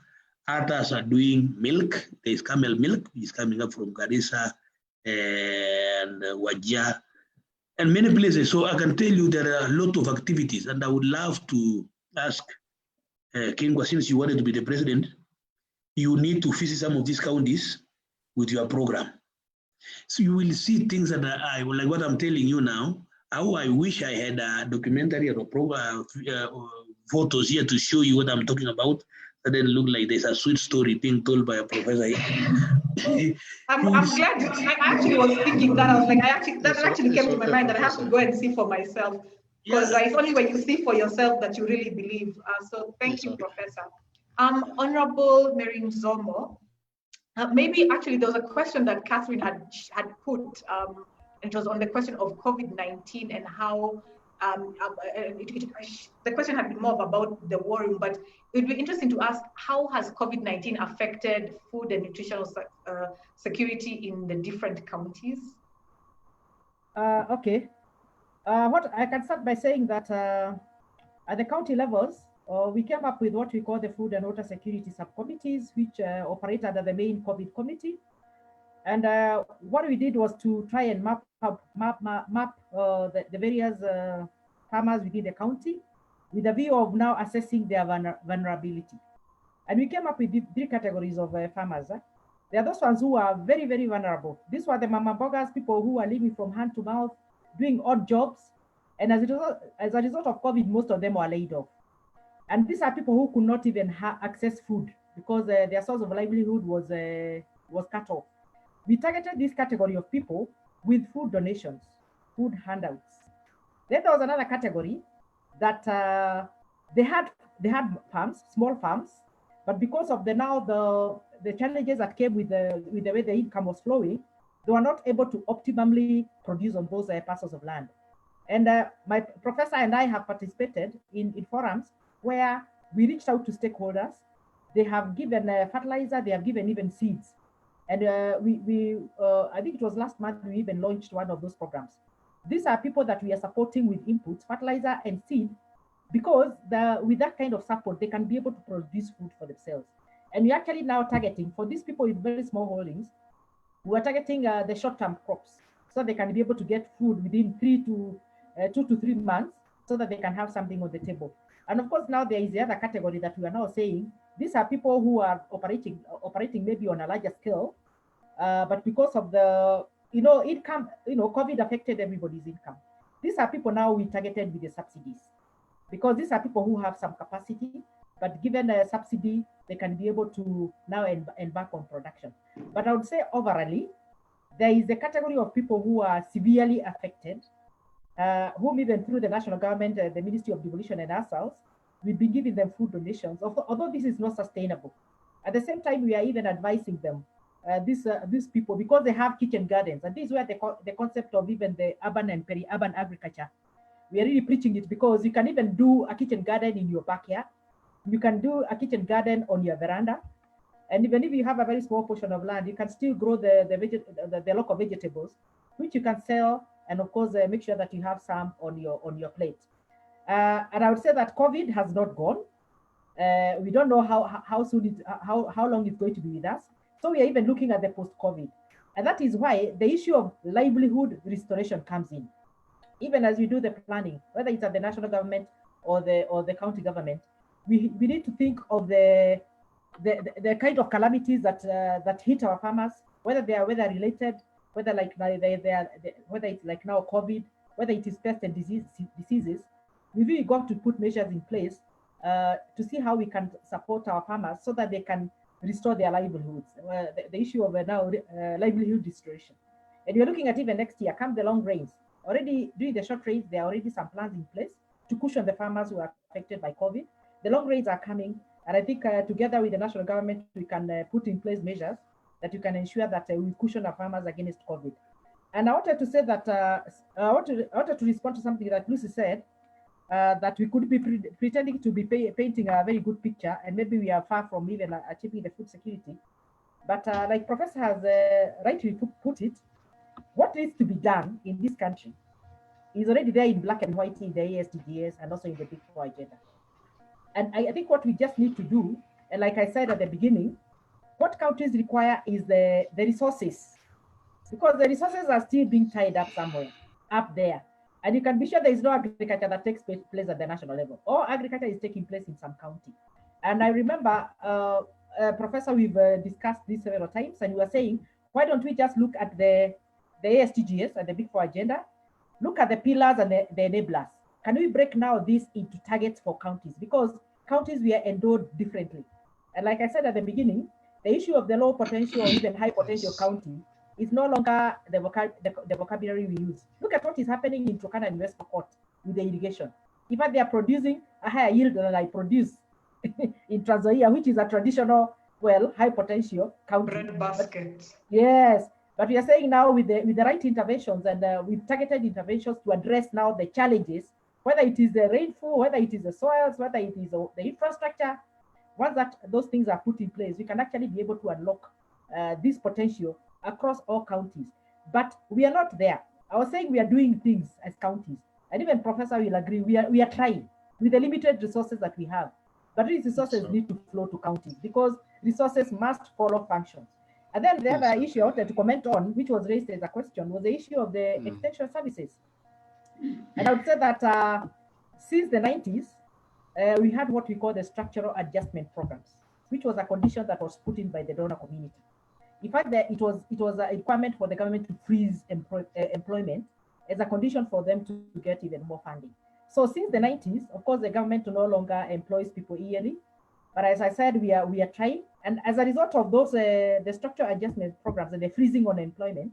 Others are doing milk. There is camel milk. It's coming up from Garissa and Wajir and many places. So I can tell you there are a lot of activities, and I would love to ask Kingwa, since you wanted to be the president, you need to visit some of these counties with your program. So you will see things that I like what I'm telling you now. How I wish I had a documentary or a program, photos here to show you what I'm talking about. That then look like there's a sweet story being told by a professor. I'm glad. I actually was thinking that. I was like, that actually came to my mind that I have to go and see for myself, because it's only when you see for yourself that you really believe. So thank you, Professor. Honorable Mary Nzomo, maybe actually there was a question that Catherine had put. It was on the question of COVID-19 and how the question had been more about the war room, but it would be interesting to ask, how has COVID-19 affected food and nutritional security in the different counties? Okay. What I can start by saying that at the county levels, we came up with what we call the food and water security subcommittees, which operate under the main COVID committee. And what we did was to try and map the various farmers within the county with a view of now assessing their vulnerability. And we came up with 3 categories of farmers. There are those ones who are very, very vulnerable. These were the mama boggers, people who are living from hand to mouth, doing odd jobs. And as a result of COVID, most of them were laid off. And these are people who could not even access food because their source of livelihood was cut off. We targeted this category of people with food donations, food handouts. Then there was another category that they had farms, small farms, but because of the challenges that came with the way the income was flowing, they were not able to optimally produce on those parcels of land. And my professor and I have participated in forums where we reached out to stakeholders. They have given fertilizer, they have given even seeds. And I think it was last month, we even launched one of those programs. These are people that we are supporting with inputs, fertilizer and seed, because with that kind of support, they can be able to produce food for themselves. And we're actually now targeting, for these people with very small holdings, we're targeting the short-term crops, so they can be able to get food within 2 to 3 months, so that they can have something on the table. And of course, now there is the other category that we are now saying, these are people who are operating maybe on a larger scale, but because of the income, COVID affected everybody's income. These are people now we targeted with the subsidies, because these are people who have some capacity, but given a subsidy, they can be able to now embark on production. But I would say overall, there is a category of people who are severely affected, whom even through the national government, the Ministry of Devolution and ourselves, we've been giving them food donations, although this is not sustainable. At the same time, we are even advising them these people, because they have kitchen gardens, and this is where the concept of even the urban and peri-urban agriculture, we are really preaching it, because you can even do a kitchen garden in your backyard. You can do a kitchen garden on your veranda. And even if you have a very small portion of land, you can still grow the local vegetables, which you can sell, and of course make sure that you have some on your plate. And I would say that COVID has not gone. We don't know how soon how long it's going to be with us. So we are even looking at the post-COVID, and that is why the issue of livelihood restoration comes in. Even as we do the planning, whether it's at the national government or the county government, we need to think of the kind of calamities that hit our farmers, whether they are weather related, whether like whether it's like now COVID, whether it is pest and diseases. We've really got to put measures in place to see how we can support our farmers so that they can restore their livelihoods. The issue of now livelihood restoration, and we're looking at even next year, come the long rains. Already during the short rains, there are already some plans in place to cushion the farmers who are affected by COVID. The long rains are coming, and I think together with the national government, we can put in place measures that you can ensure that we cushion our farmers against COVID. And I wanted to say that I wanted to respond to something that Lucy said, that we could be pretending to be painting a very good picture, and maybe we are far from even achieving the food security. But like Professor has rightly put it, what needs to be done in this country is already there in black and white in the ASDGs and also in the Big 4 Agenda. And I think what we just need to do, and like I said at the beginning, what countries require is the resources, because the resources are still being tied up somewhere up there. And you can be sure there is no agriculture that takes place at the national level. All agriculture is taking place in some county. And I remember, Professor, we've discussed this several times, and we were saying, why don't we just look at the ASDGs and the Big 4 Agenda, look at the pillars and the enablers. Can we break now this into targets for counties? Because counties, we are endowed differently. And like I said at the beginning, the issue of the low potential or even high potential county is no longer the vocabulary we use. Look at what is happening in Turkana and West Pokot with the irrigation. In fact, they are producing a higher yield than I produce in Trans Nzoia, which is a traditional, well, high potential county. Bread basket. Yes, but we are saying now with the right interventions and with targeted interventions to address now the challenges, whether it is the rainfall, whether it is the soils, whether it is the infrastructure. Once those things are put in place, we can actually be able to unlock this potential across all counties. But we are not there. I was saying we are doing things as counties, and even Professor will agree, we are trying with the limited resources that we have. But these resources need to flow to counties, because resources must follow functions. And then the other issue I wanted to comment on, which was raised as a question, was the issue of the extension services. And I would say that since the 90s, we had what we call the structural adjustment programs, which was a condition that was put in by the donor community. In fact, it was a requirement for the government to freeze employment as a condition for them to get even more funding. So since the 90s, of course, the government no longer employs people yearly. But as I said, we are trying. And as a result of those, the structural adjustment programs and the freezing on employment,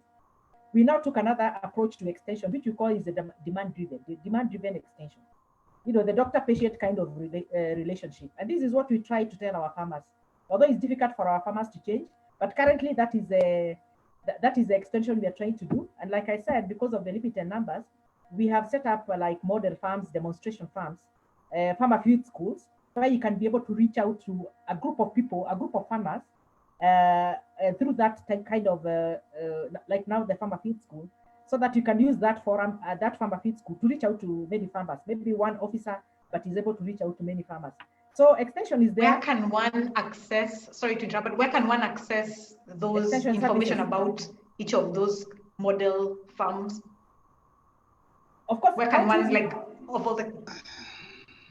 we now took another approach to extension, which we call is the demand-driven extension. You know, the doctor-patient kind of relationship. And this is what we try to tell our farmers. Although it's difficult for our farmers to change, but currently that is the extension we are trying to do. And like I said, because of the limited numbers, we have set up like model farms, demonstration farms, farmer field schools, where you can be able to reach out to a group of people, a group of farmers, through that kind of, like now the farmer field school, so that you can use that forum, that farmer field school to reach out to many farmers, maybe one officer, but is able to reach out to many farmers. So extension is there. Where can one access, sorry to interrupt, but where can one access those Extension information services about each of those model farms? Of course, where can one, like, of all the...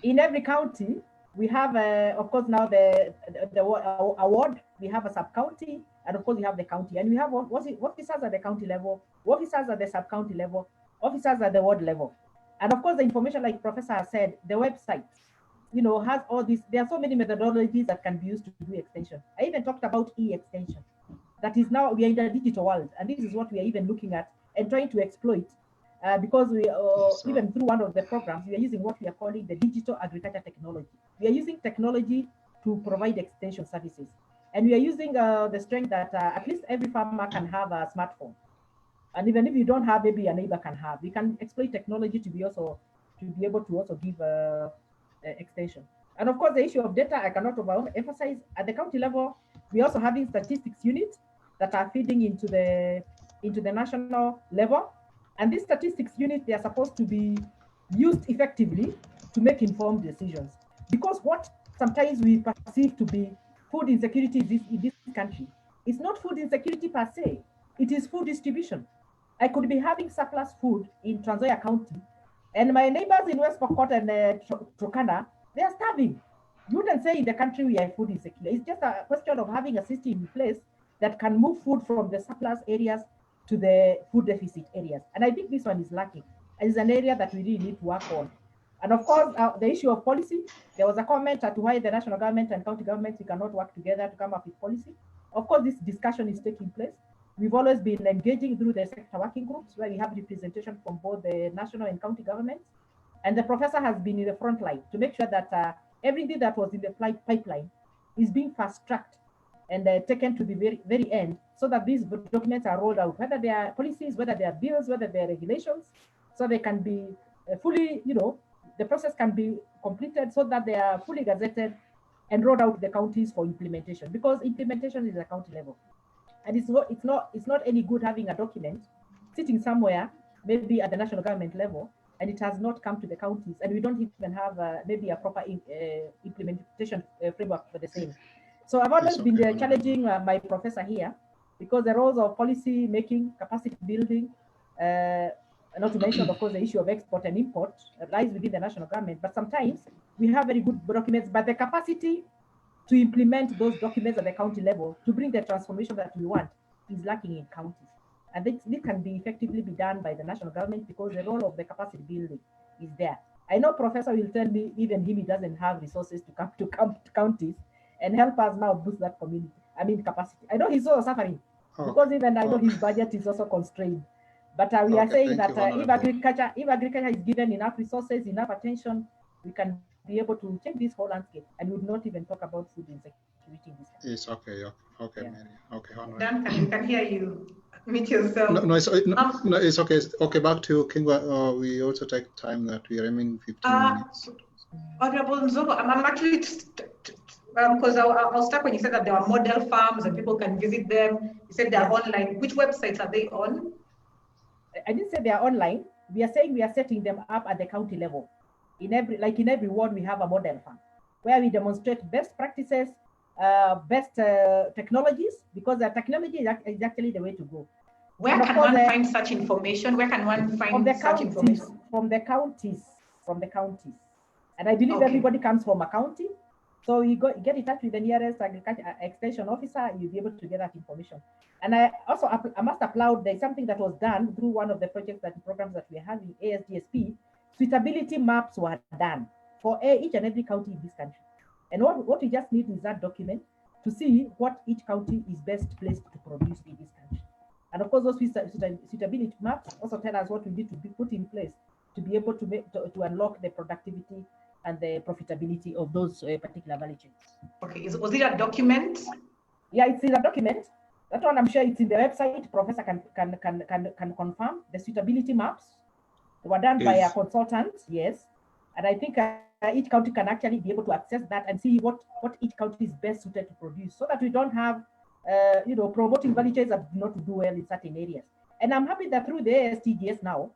In every county, we have, of course, now the award, we have a sub-county, and of course, we have the county. And we have officers at the county level, officers at the sub-county level, officers at the ward level. And of course, the information, like Professor has said, the website, you know, has all this. There are so many methodologies that can be used to do extension. I even talked about e-extension. That is now, we are in the digital world, and this is what we are even looking at and trying to exploit. Because we even through one of the programs, we are using what we are calling the digital agriculture technology. We are using technology to provide extension services. And we are using the strength that at least every farmer can have a smartphone. And even if you don't have, maybe a neighbor can have. We can exploit technology to be able to also give extension. And of course, the issue of data, I cannot overemphasize. At the county level, we also having statistics units that are feeding into the national level. And these statistics units, they are supposed to be used effectively to make informed decisions. Because what sometimes we perceive to be food insecurity in this country, it's not food insecurity per se, it is food distribution. I could be having surplus food in Trans Nzoia County, and my neighbors in West Pokot and Turkana, they are starving. You wouldn't say in the country we are food insecure. It's just a question of having a system in place that can move food from the surplus areas to the food deficit areas. And I think this one is lacking. And it's an area that we really need to work on. And of course, the issue of policy, there was a comment as to why the national government and county governments, we cannot work together to come up with policy. Of course, this discussion is taking place. We've always been engaging through the sector working groups where we have representation from both the national and county governments. And the professor has been in the front line to make sure that everything that was in the pipeline is being fast-tracked and taken to the very, very end, so that these documents are rolled out, whether they are policies, whether they are bills, whether they are regulations, so they can be fully, the process can be completed so that they are fully gazetted and rolled out to the counties for implementation, because implementation is at county level. And it's not any good having a document sitting somewhere, maybe at the national government level, and it has not come to the counties, and we don't even have maybe a proper implementation framework for the same. So I've always been challenging my professor here, because the roles of policy making, capacity building, not to mention, of course, the issue of export and import lies within the national government. But sometimes we have very good documents, but the capacity to implement those documents at the county level to bring the transformation that we want is lacking in counties. And this can be effectively be done by the national government, because the role of the capacity building is there. I know Professor will tell me even him, he doesn't have resources to come to counties and help us now boost that capacity. I know he's also suffering because even I know his budget is also constrained. But we are saying that if agriculture is given enough resources, enough attention, we can be able to change this whole landscape, and we would not even talk about food insecurity in this country. It's okay, yeah. Mary. Okay, Duncan, we can hear you. Mute yourself. No, it's okay. Okay, back to Kingwa. We also take time that we are remaining 15 minutes. Honorable Nzomo, I'm actually because I was stuck when you said that there are model farms and people can visit them. You said they're online. Which websites are they on? I didn't say they are online. We are saying we are setting them up at the county level. In every ward, we have a model farm where we demonstrate best practices, best technologies, because the technology is actually the way to go. Where can one find such information? Where can one find such information? From the counties. And I believe everybody comes from a county. So you get in touch with the nearest agriculture extension officer, you'll be able to get that information. And I must applaud, there's something that was done through one of the programs that we are having, ASDSP. Suitability maps were done for each and every county in this country. And what we just need is that document to see what each county is best placed to produce in this country. And of course, those suitability maps also tell us what we need to be put in place to be able to unlock the productivity and the profitability of those particular value chains. Okay, was it a document? Yeah, it's in a document. That one, I'm sure it's in the website. Professor can confirm the suitability maps. They were done by a consultant, yes. And I think each county can actually be able to access that and see what each county is best suited to produce, so that we don't have, promoting value chains that do not do well in certain areas. And I'm happy that through the ASTGS now,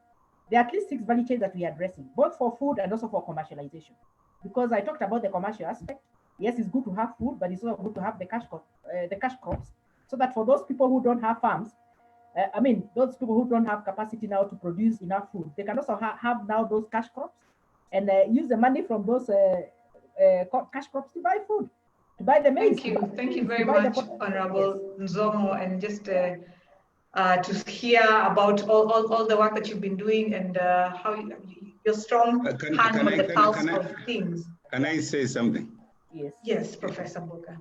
there are at least 6 value chains that we are addressing, both for food and also for commercialization. Because I talked about the commercial aspect. Yes, it's good to have food, but it's also good to have the cash crops, so that for those people who don't have farms, those people who don't have capacity now to produce enough food, they can also have now those cash crops and use the money from those cash crops to buy food, to buy the maize. Thank you very much, Honorable Nzomo, and just to hear about all the work that you've been doing and how your strong hand on the pulse of things. Can I say something? Yes, Professor Mboka.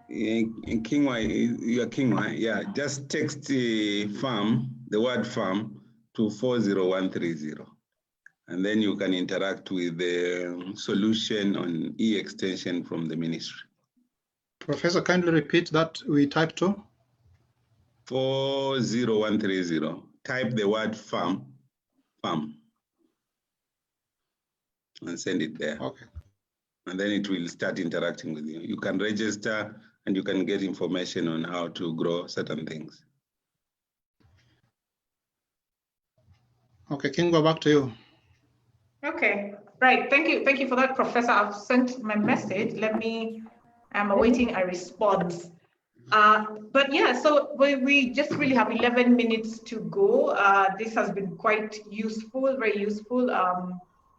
In Kingwa, you are Kingwa, yeah. Just text the word farm to 40130, and then you can interact with the solution on e-extension from the ministry. Professor, kindly repeat that we type to. 40130. Type the word farm, and send it there. Okay. And then it will start interacting with you. You can register and you can get information on how to grow certain things. Okay, Kingo, back to you. Okay, right. Thank you for that, Professor. I've sent my message. I'm awaiting a response. But yeah, so we just really have 11 minutes to go. This has been quite useful, very useful.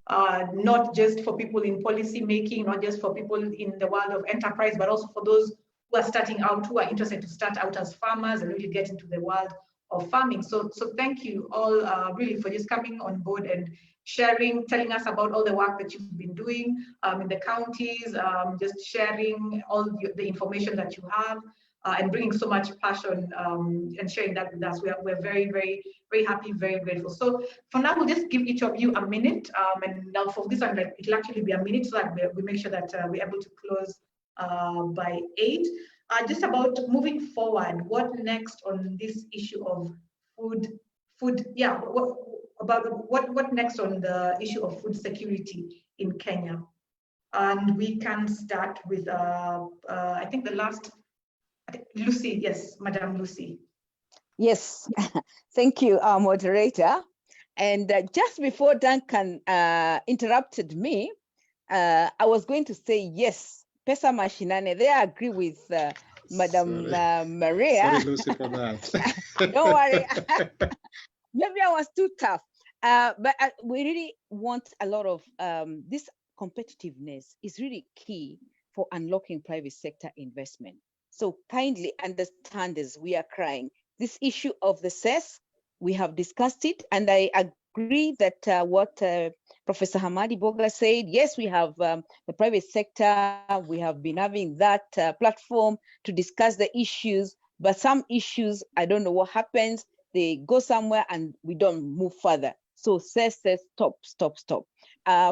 Not just for people in policy making, not just for people in the world of enterprise, but also for those who are starting out, who are interested to start out as farmers and really get into the world of farming. So thank you all really for just coming on board and sharing, telling us about all the work that you've been doing in the counties, just sharing all the information that you have. And bringing so much passion and sharing that with us. We're very, very, very happy, very grateful. So for now, we'll just give each of you a minute. And now for this one, it'll actually be a minute so that we make sure that we're able to close by 8. Just about moving forward, what next on this issue of food, yeah, what next on the issue of food security in Kenya? And we can start with, I think the last, Lucy, yes, Madam Lucy. Yes, thank you, our moderator. And just before Duncan interrupted me, I was going to say yes, Pesa Mashinane, they agree with Madam Maria. Sorry, Lucy, for that. Don't worry. Maybe I was too tough. But we really want a lot of this competitiveness is really key for unlocking private sector investment. So kindly understand as we are crying. This issue of the cess, we have discussed it, and I agree that what Professor Hamadi Boga said, yes, we have the private sector, we have been having that platform to discuss the issues, but some issues, I don't know what happens, they go somewhere and we don't move further. So cess, stop.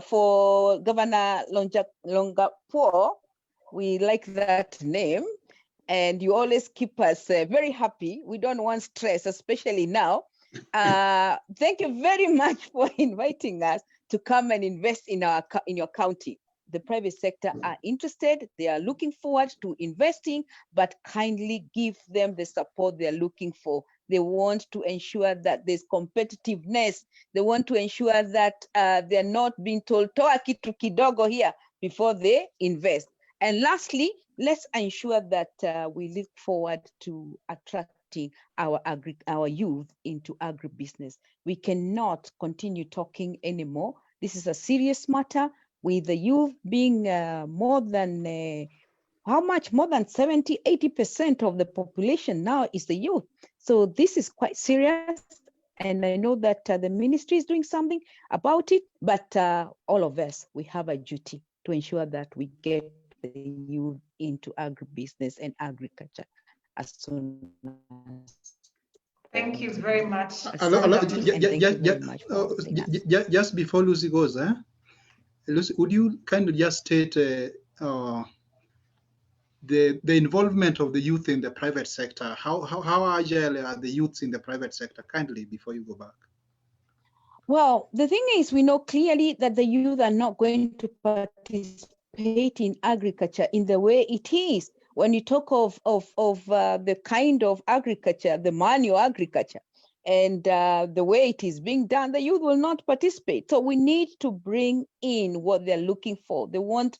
For Governor Longapuo, we like that name. And you always keep us very happy. We don't want stress, especially now. Thank you very much for inviting us to come and invest in your county. The private sector are interested. They are looking forward to investing, but kindly give them the support they're looking for. They want to ensure that there's competitiveness. They want to ensure that they're not being told, toa kitu kidogo here before they invest. And lastly, let's ensure that we look forward to attracting our youth into agribusiness. We cannot continue talking anymore. This is a serious matter with the youth being more than, how much? More than 70, 80% of the population now is the youth. So this is quite serious. And I know that the ministry is doing something about it, but all of us, we have a duty to ensure that we get the youth into agribusiness and agriculture as soon as. Thank you very much. Just before Lucy goes, Lucy, would you kindly just state the involvement of the youth in the private sector? How agile are the youths in the private sector? Kindly, before you go back. Well, the thing is, we know clearly that the youth are not going to participate in agriculture in the way it is. When you talk of the kind of agriculture, the manual agriculture, and the way it is being done, the youth will not participate. So we need to bring in what they're looking for. They want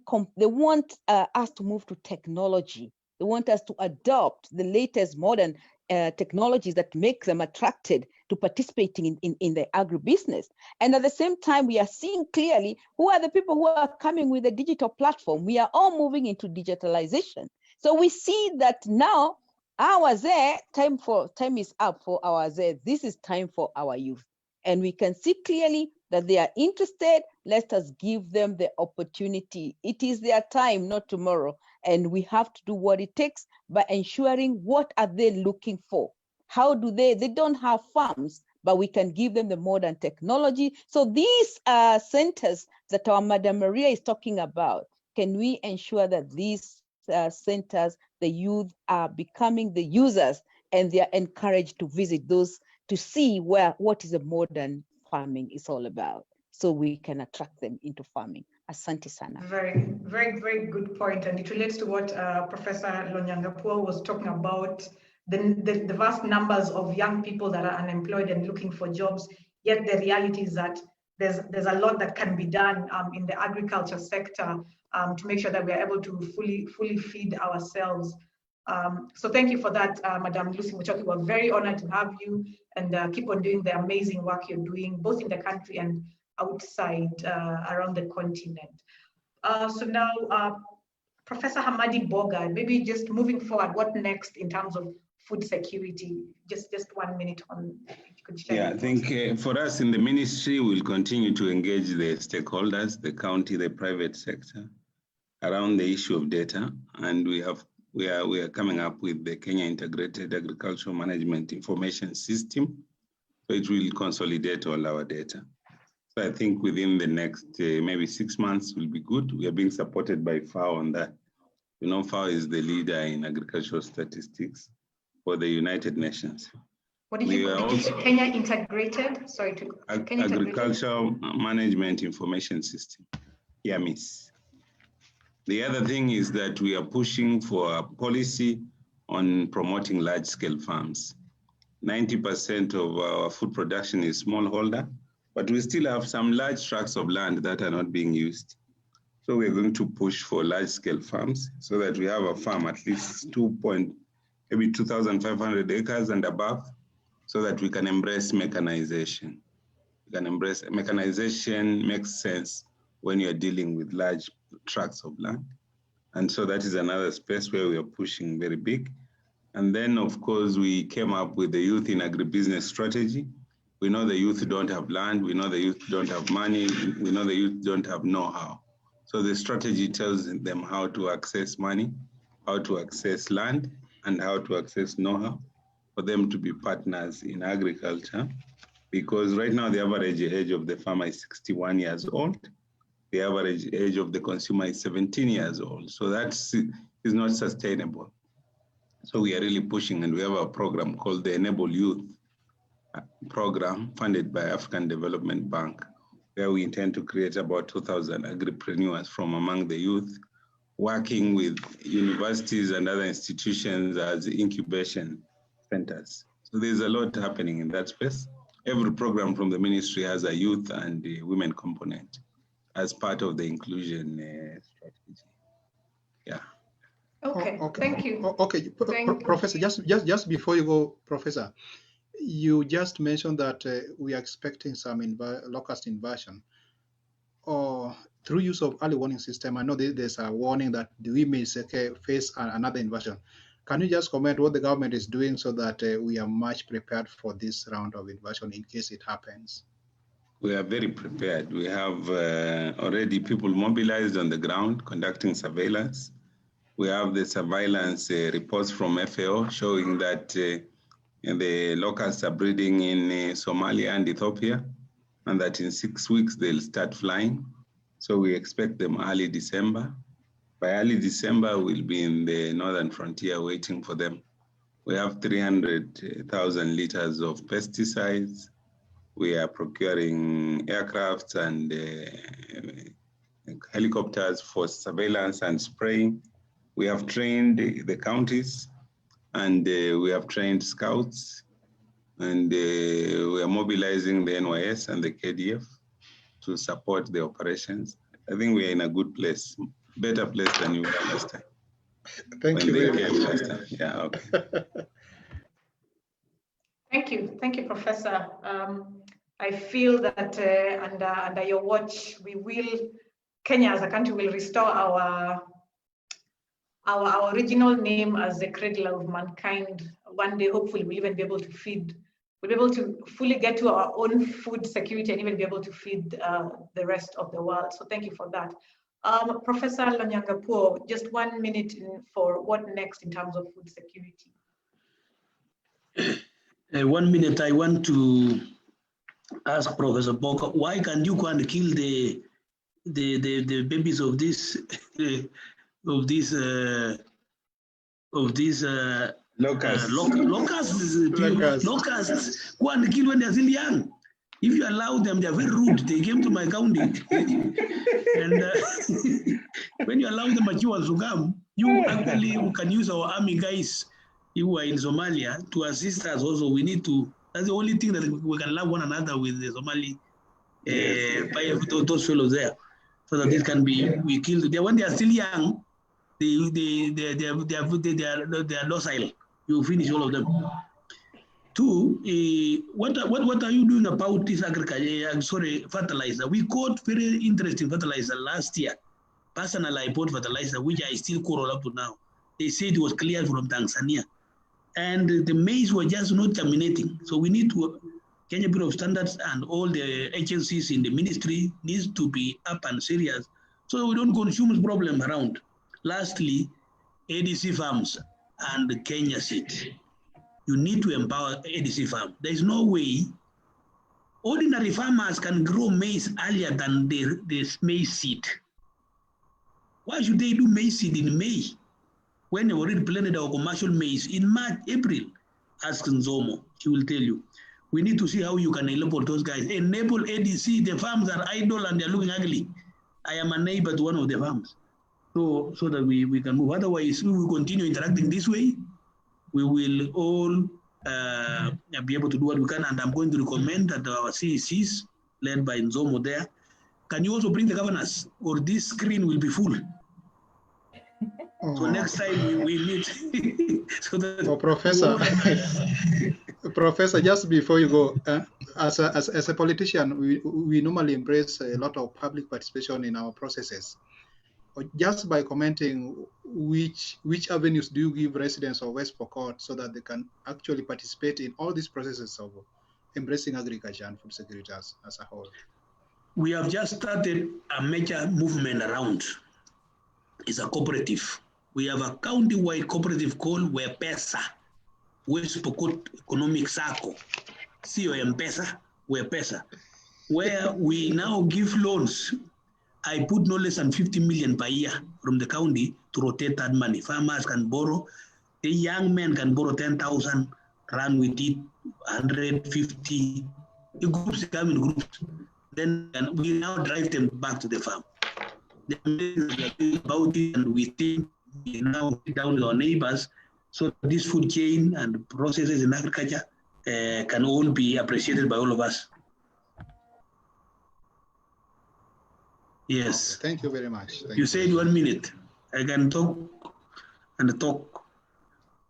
us to move to technology. They want us to adopt the latest modern technologies that make them attracted to participating in the agribusiness. And at the same time, we are seeing clearly who are the people who are coming with a digital platform. We are all moving into digitalization. So we see that now time is up for our Z. This is time for our youth. And we can see clearly that they are interested. Let us give them the opportunity. It is their time, not tomorrow. And we have to do what it takes by ensuring what are they looking for. How do they don't have farms, but we can give them the modern technology. So these centers that our Madam Maria is talking about, can we ensure that these centers, the youth are becoming the users, and they are encouraged to visit those to see what is a modern farming is all about, so we can attract them into farming. Asante sana. Very, very, very good point, and it relates to what Professor Lonyangapuo was talking about, the vast numbers of young people that are unemployed and looking for jobs, yet the reality is that there's a lot that can be done in the agriculture sector to make sure that we are able to fully feed ourselves. So thank you for that, Madam Lucy Muchoki. We're very honored to have you, and keep on doing the amazing work you're doing, both in the country and outside around the continent. So now, Professor Hamadi Bogard, maybe just moving forward, what next in terms of food security? Just 1 minute on, if you could share. Yeah, I think for us in the ministry, we'll continue to engage the stakeholders, the county, the private sector, around the issue of data, and we are coming up with the Kenya Integrated Agricultural Management Information System, so it will consolidate all our data. So I think within the next maybe 6 months will be good. We are being supported by FAO on that. You know, FAO is the leader in agricultural statistics for the United Nations. What did you call it? Kenya Integrated? Sorry, Kenya Agricultural Management Information System, YAMIS. The other thing is that we are pushing for a policy on promoting large-scale farms. 90% of our food production is smallholder, but we still have some large tracts of land that are not being used. So we're going to push for large-scale farms so that we have a farm at least maybe 2,500 acres and above, so that we can embrace mechanization. Mechanization makes sense when you're dealing with large tracts of land. And so that is another space where we are pushing very big. And then, of course, we came up with the Youth in Agri-Business strategy. We know the youth don't have land. We know the youth don't have money. We know the youth don't have know-how. So the strategy tells them how to access money, how to access land, and how to access know-how for them to be partners in agriculture. Because right now, the average age of the farmer is 61 years old. The average age of the consumer is 17 years old. So that is not sustainable. So we are really pushing, and we have a program called the Enable Youth program funded by African Development Bank, where we intend to create about 2,000 agripreneurs from among the youth, working with universities and other institutions as incubation centers. So there's a lot happening in that space. Every program from the ministry has a youth and a women component as part of the inclusion strategy. Yeah. Okay. Thank you. Okay, Professor, just before you go, Professor, you just mentioned that we are expecting some locust inversion. Through use of early warning system, I know there's a warning that we may face another inversion. Can you just comment what the government is doing so that we are much prepared for this round of inversion in case it happens? We are very prepared. We have already people mobilized on the ground conducting surveillance. We have the surveillance reports from FAO showing that the locusts are breeding in Somalia and Ethiopia, and that in 6 weeks they'll start flying. So we expect them early December. By early December, we'll be in the northern frontier waiting for them. We have 300,000 liters of pesticides. We are procuring aircrafts and helicopters for surveillance and spraying. We have trained the counties, and we have trained scouts, and we are mobilizing the NYS and the KDF to support the operations. I think we are in a good place, better place than you were last time. Thank you very much. Last time. Yeah, okay. Thank you, Professor. I feel that under your watch, Kenya as a country will restore our original name as the cradle of mankind. One day, hopefully, we'll even be able to fully get to our own food security and even be able to feed the rest of the world. So thank you for that. Professor Lonyangapuo, just 1 minute for what next in terms of food security. 1 minute, I want to ask Professor Boka, why can't you go and kill the babies of these locusts. Locusts go and kill when they're still young. If you allow them, they're very rude. They came to my county. And when you allow the mature ones to come, you can use our army guys who are in Somalia to assist us also. We need to, that's the only thing that we can love one another with the Somali, those fellows there. So that this can be, we kill them. When they are still young, they are docile. You finish all of them. Two, what are you doing about this agriculture? Fertilizer. We caught very interesting fertilizer last year. Personally, I bought fertilizer, which I still call up to now. They said it was cleared from Tanzania. And the maize were just not germinating. So we need to, Kenya Bureau of Standards and all the agencies in the ministry needs to be up and serious so we don't consume problem around. Lastly, ADC farms and Kenya seed. You need to empower ADC farm. There is no way ordinary farmers can grow maize earlier than the maize seed. Why should they do maize seed in May when they already planted our commercial maize in March, April? Ask Nzomo, she will tell you. We need to see how you can enable those guys. Enable ADC, the farms are idle and they're looking ugly. I am a neighbor to one of the farms. So that we can move. Otherwise, we will continue interacting this way. We will all be able to do what we can, and I'm going to recommend that our CECs, led by Nzomo there, can you also bring the governors, or this screen will be full? So next time we meet. So that Professor, Professor, just before you go, as a politician, we normally embrace a lot of public participation in our processes. Just by commenting, which avenues do you give residents of West Pokot so that they can actually participate in all these processes of embracing agriculture and food security as a whole? We have just started a major movement around. It's a cooperative. We have a county-wide cooperative called WEPESA, West Pokot Economic Circle, COMPESA, WEPESA, where we now give loans. I put no less than 50 million per year from the county to rotate that money. Farmers can borrow, the young men can borrow 10,000, run with it, 150, the groups come in groups. Then we now drive them back to the farm. About it, and we think we now sit down with our neighbors so this food chain and processes in agriculture can all be appreciated by all of us. Yes. Okay, thank you very much. You said 1 minute. I can talk and talk.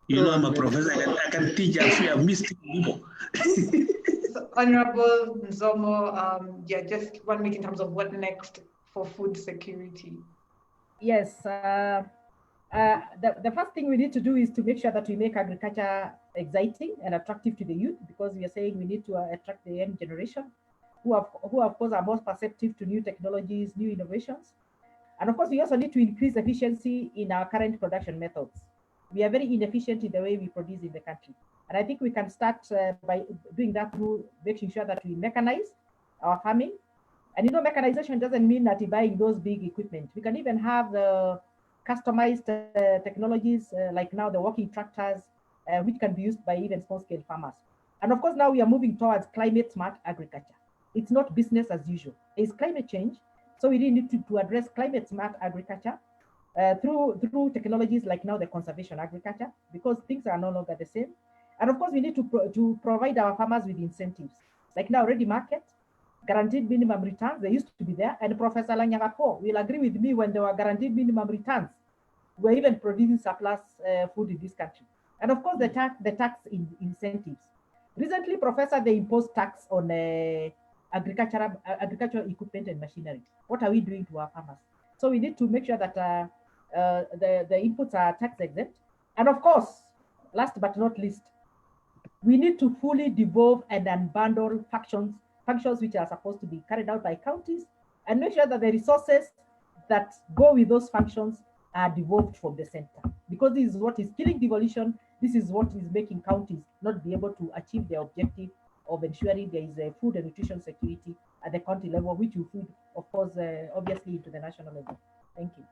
You know, I'm a professor. I can teach. Actually, I've missed people. So, Honorable Nzomo, yeah, just 1 minute in terms of what next for food security. Yes. The first thing we need to do is to make sure that we make agriculture exciting and attractive to the youth, because we are saying we need to attract the young generation who of course are most perceptive to new technologies, new innovations. And of course, we also need to increase efficiency in our current production methods. We are very inefficient in the way we produce in the country. And I think we can start by doing that through making sure that we mechanize our farming. And you know, mechanization doesn't mean that you're buying those big equipment. We can even have the customized technologies like now the walking tractors, which can be used by even small-scale farmers. And of course, now we are moving towards climate-smart agriculture. It's not business as usual. It's climate change. So we really need to address climate-smart agriculture through technologies like now the conservation agriculture, because things are no longer the same. And of course, we need to provide our farmers with incentives. Like now, Ready Market, guaranteed minimum returns, they used to be there. And Professor Lanyagapo will agree with me when there were guaranteed minimum returns, we're even producing surplus food in this country. And of course, the tax incentives. Recently, Professor, they imposed tax on agricultural equipment and machinery. What are we doing to our farmers? So we need to make sure that the inputs are tax exempt. And of course, last but not least, we need to fully devolve and unbundle functions which are supposed to be carried out by counties, and make sure that the resources that go with those functions are devolved from the center. Because this is what is killing devolution. This is what is making counties not be able to achieve their objective of ensuring there is a food and nutrition security at the county level, which will feed, of course, obviously into the national level. Thank you.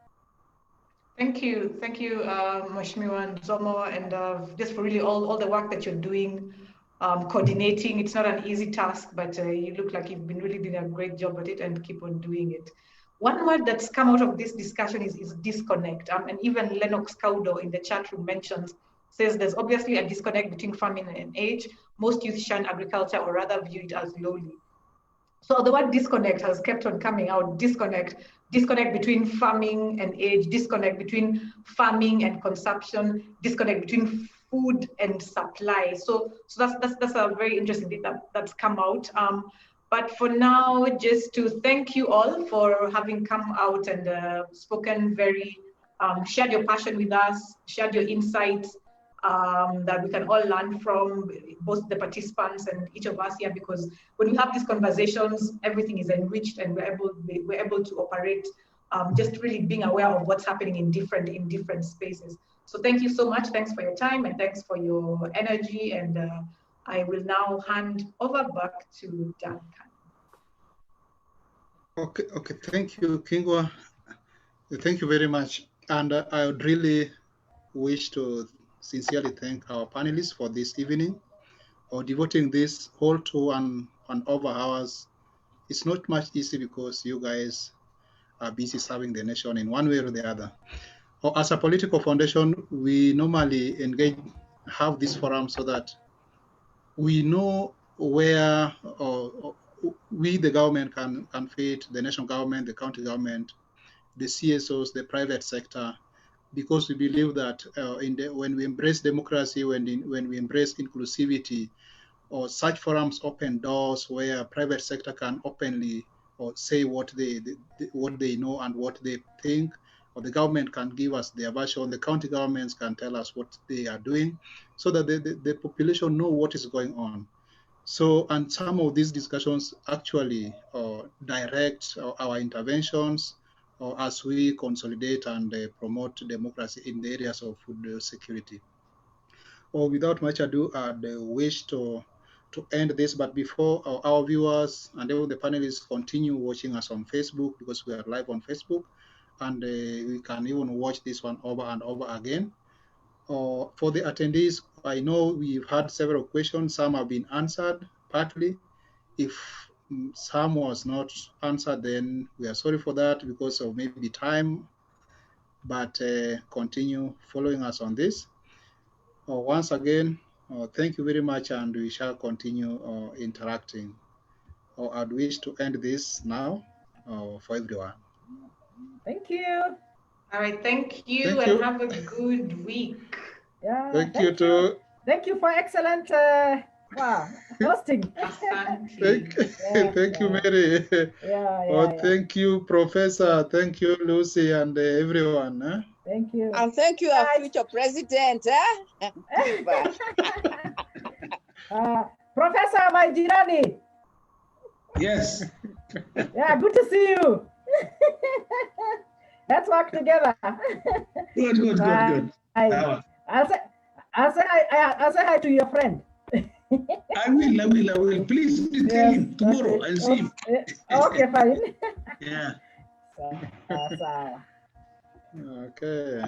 Thank you, Mheshimiwa Nzomo, and just for really all the work that you're doing, coordinating. It's not an easy task, but you look like you've been really doing a great job at it, and keep on doing it. One word that's come out of this discussion is disconnect, and even Lennox Kaudo in the chat room says there's obviously a disconnect between farming and age. Most youth shun agriculture or rather view it as lowly. So the word disconnect has kept on coming out. Disconnect between farming and age, disconnect between farming and consumption, disconnect between food and supply. So that's a very interesting thing that's come out. But for now, just to thank you all for having come out and spoken shared your passion with us, shared your insights, that we can all learn from, both the participants and each of us here, because when we have these conversations, everything is enriched and we're able to operate, just really being aware of what's happening in different spaces. So thank you so much. Thanks for your time and thanks for your energy. And I will now hand over back to Duncan. Okay, thank you, Kingwa. Thank you very much. And I would really wish to sincerely thank our panelists for this evening, or devoting this whole 2 and over hours. It's not much easy because you guys are busy serving the nation in one way or the other. Or as a political foundation, we normally have this forum so that we know where we, the government, can fit, the national government, the county government, the CSOs, the private sector, because we believe that when we embrace democracy, when we embrace inclusivity, or such forums open doors where private sector can openly or say what they know and what they think, or the government can give us their version, the county governments can tell us what they are doing, so that the population know what is going on. So, and some of these discussions actually direct our interventions, or as we consolidate and promote democracy in the areas of food security. Without much ado, I'd wish to end this, but before our viewers and all the panelists continue watching us on Facebook, because we are live on Facebook, and we can even watch this one over and over again. For the attendees, I know we've had several questions. Some have been answered partly. If some was not answered, then we are sorry for that because of maybe time, but continue following us on this. Once again, thank you very much, and we shall continue interacting. I'd wish to end this now for everyone. Thank you. All right, thank you, and have a good week. Yeah, thank you too. Thank you for excellent hosting. Thank you, Mary. Thank you, Professor. Thank you, Lucy, and everyone. Thank you. And thank you, our future president. Professor Majirani. Yes. Yeah, good to see you. Let's work together. Good. I'll say hi to your friend. I will. Please tell him tomorrow. I'll see him. Okay, fine. Yeah. So. Okay.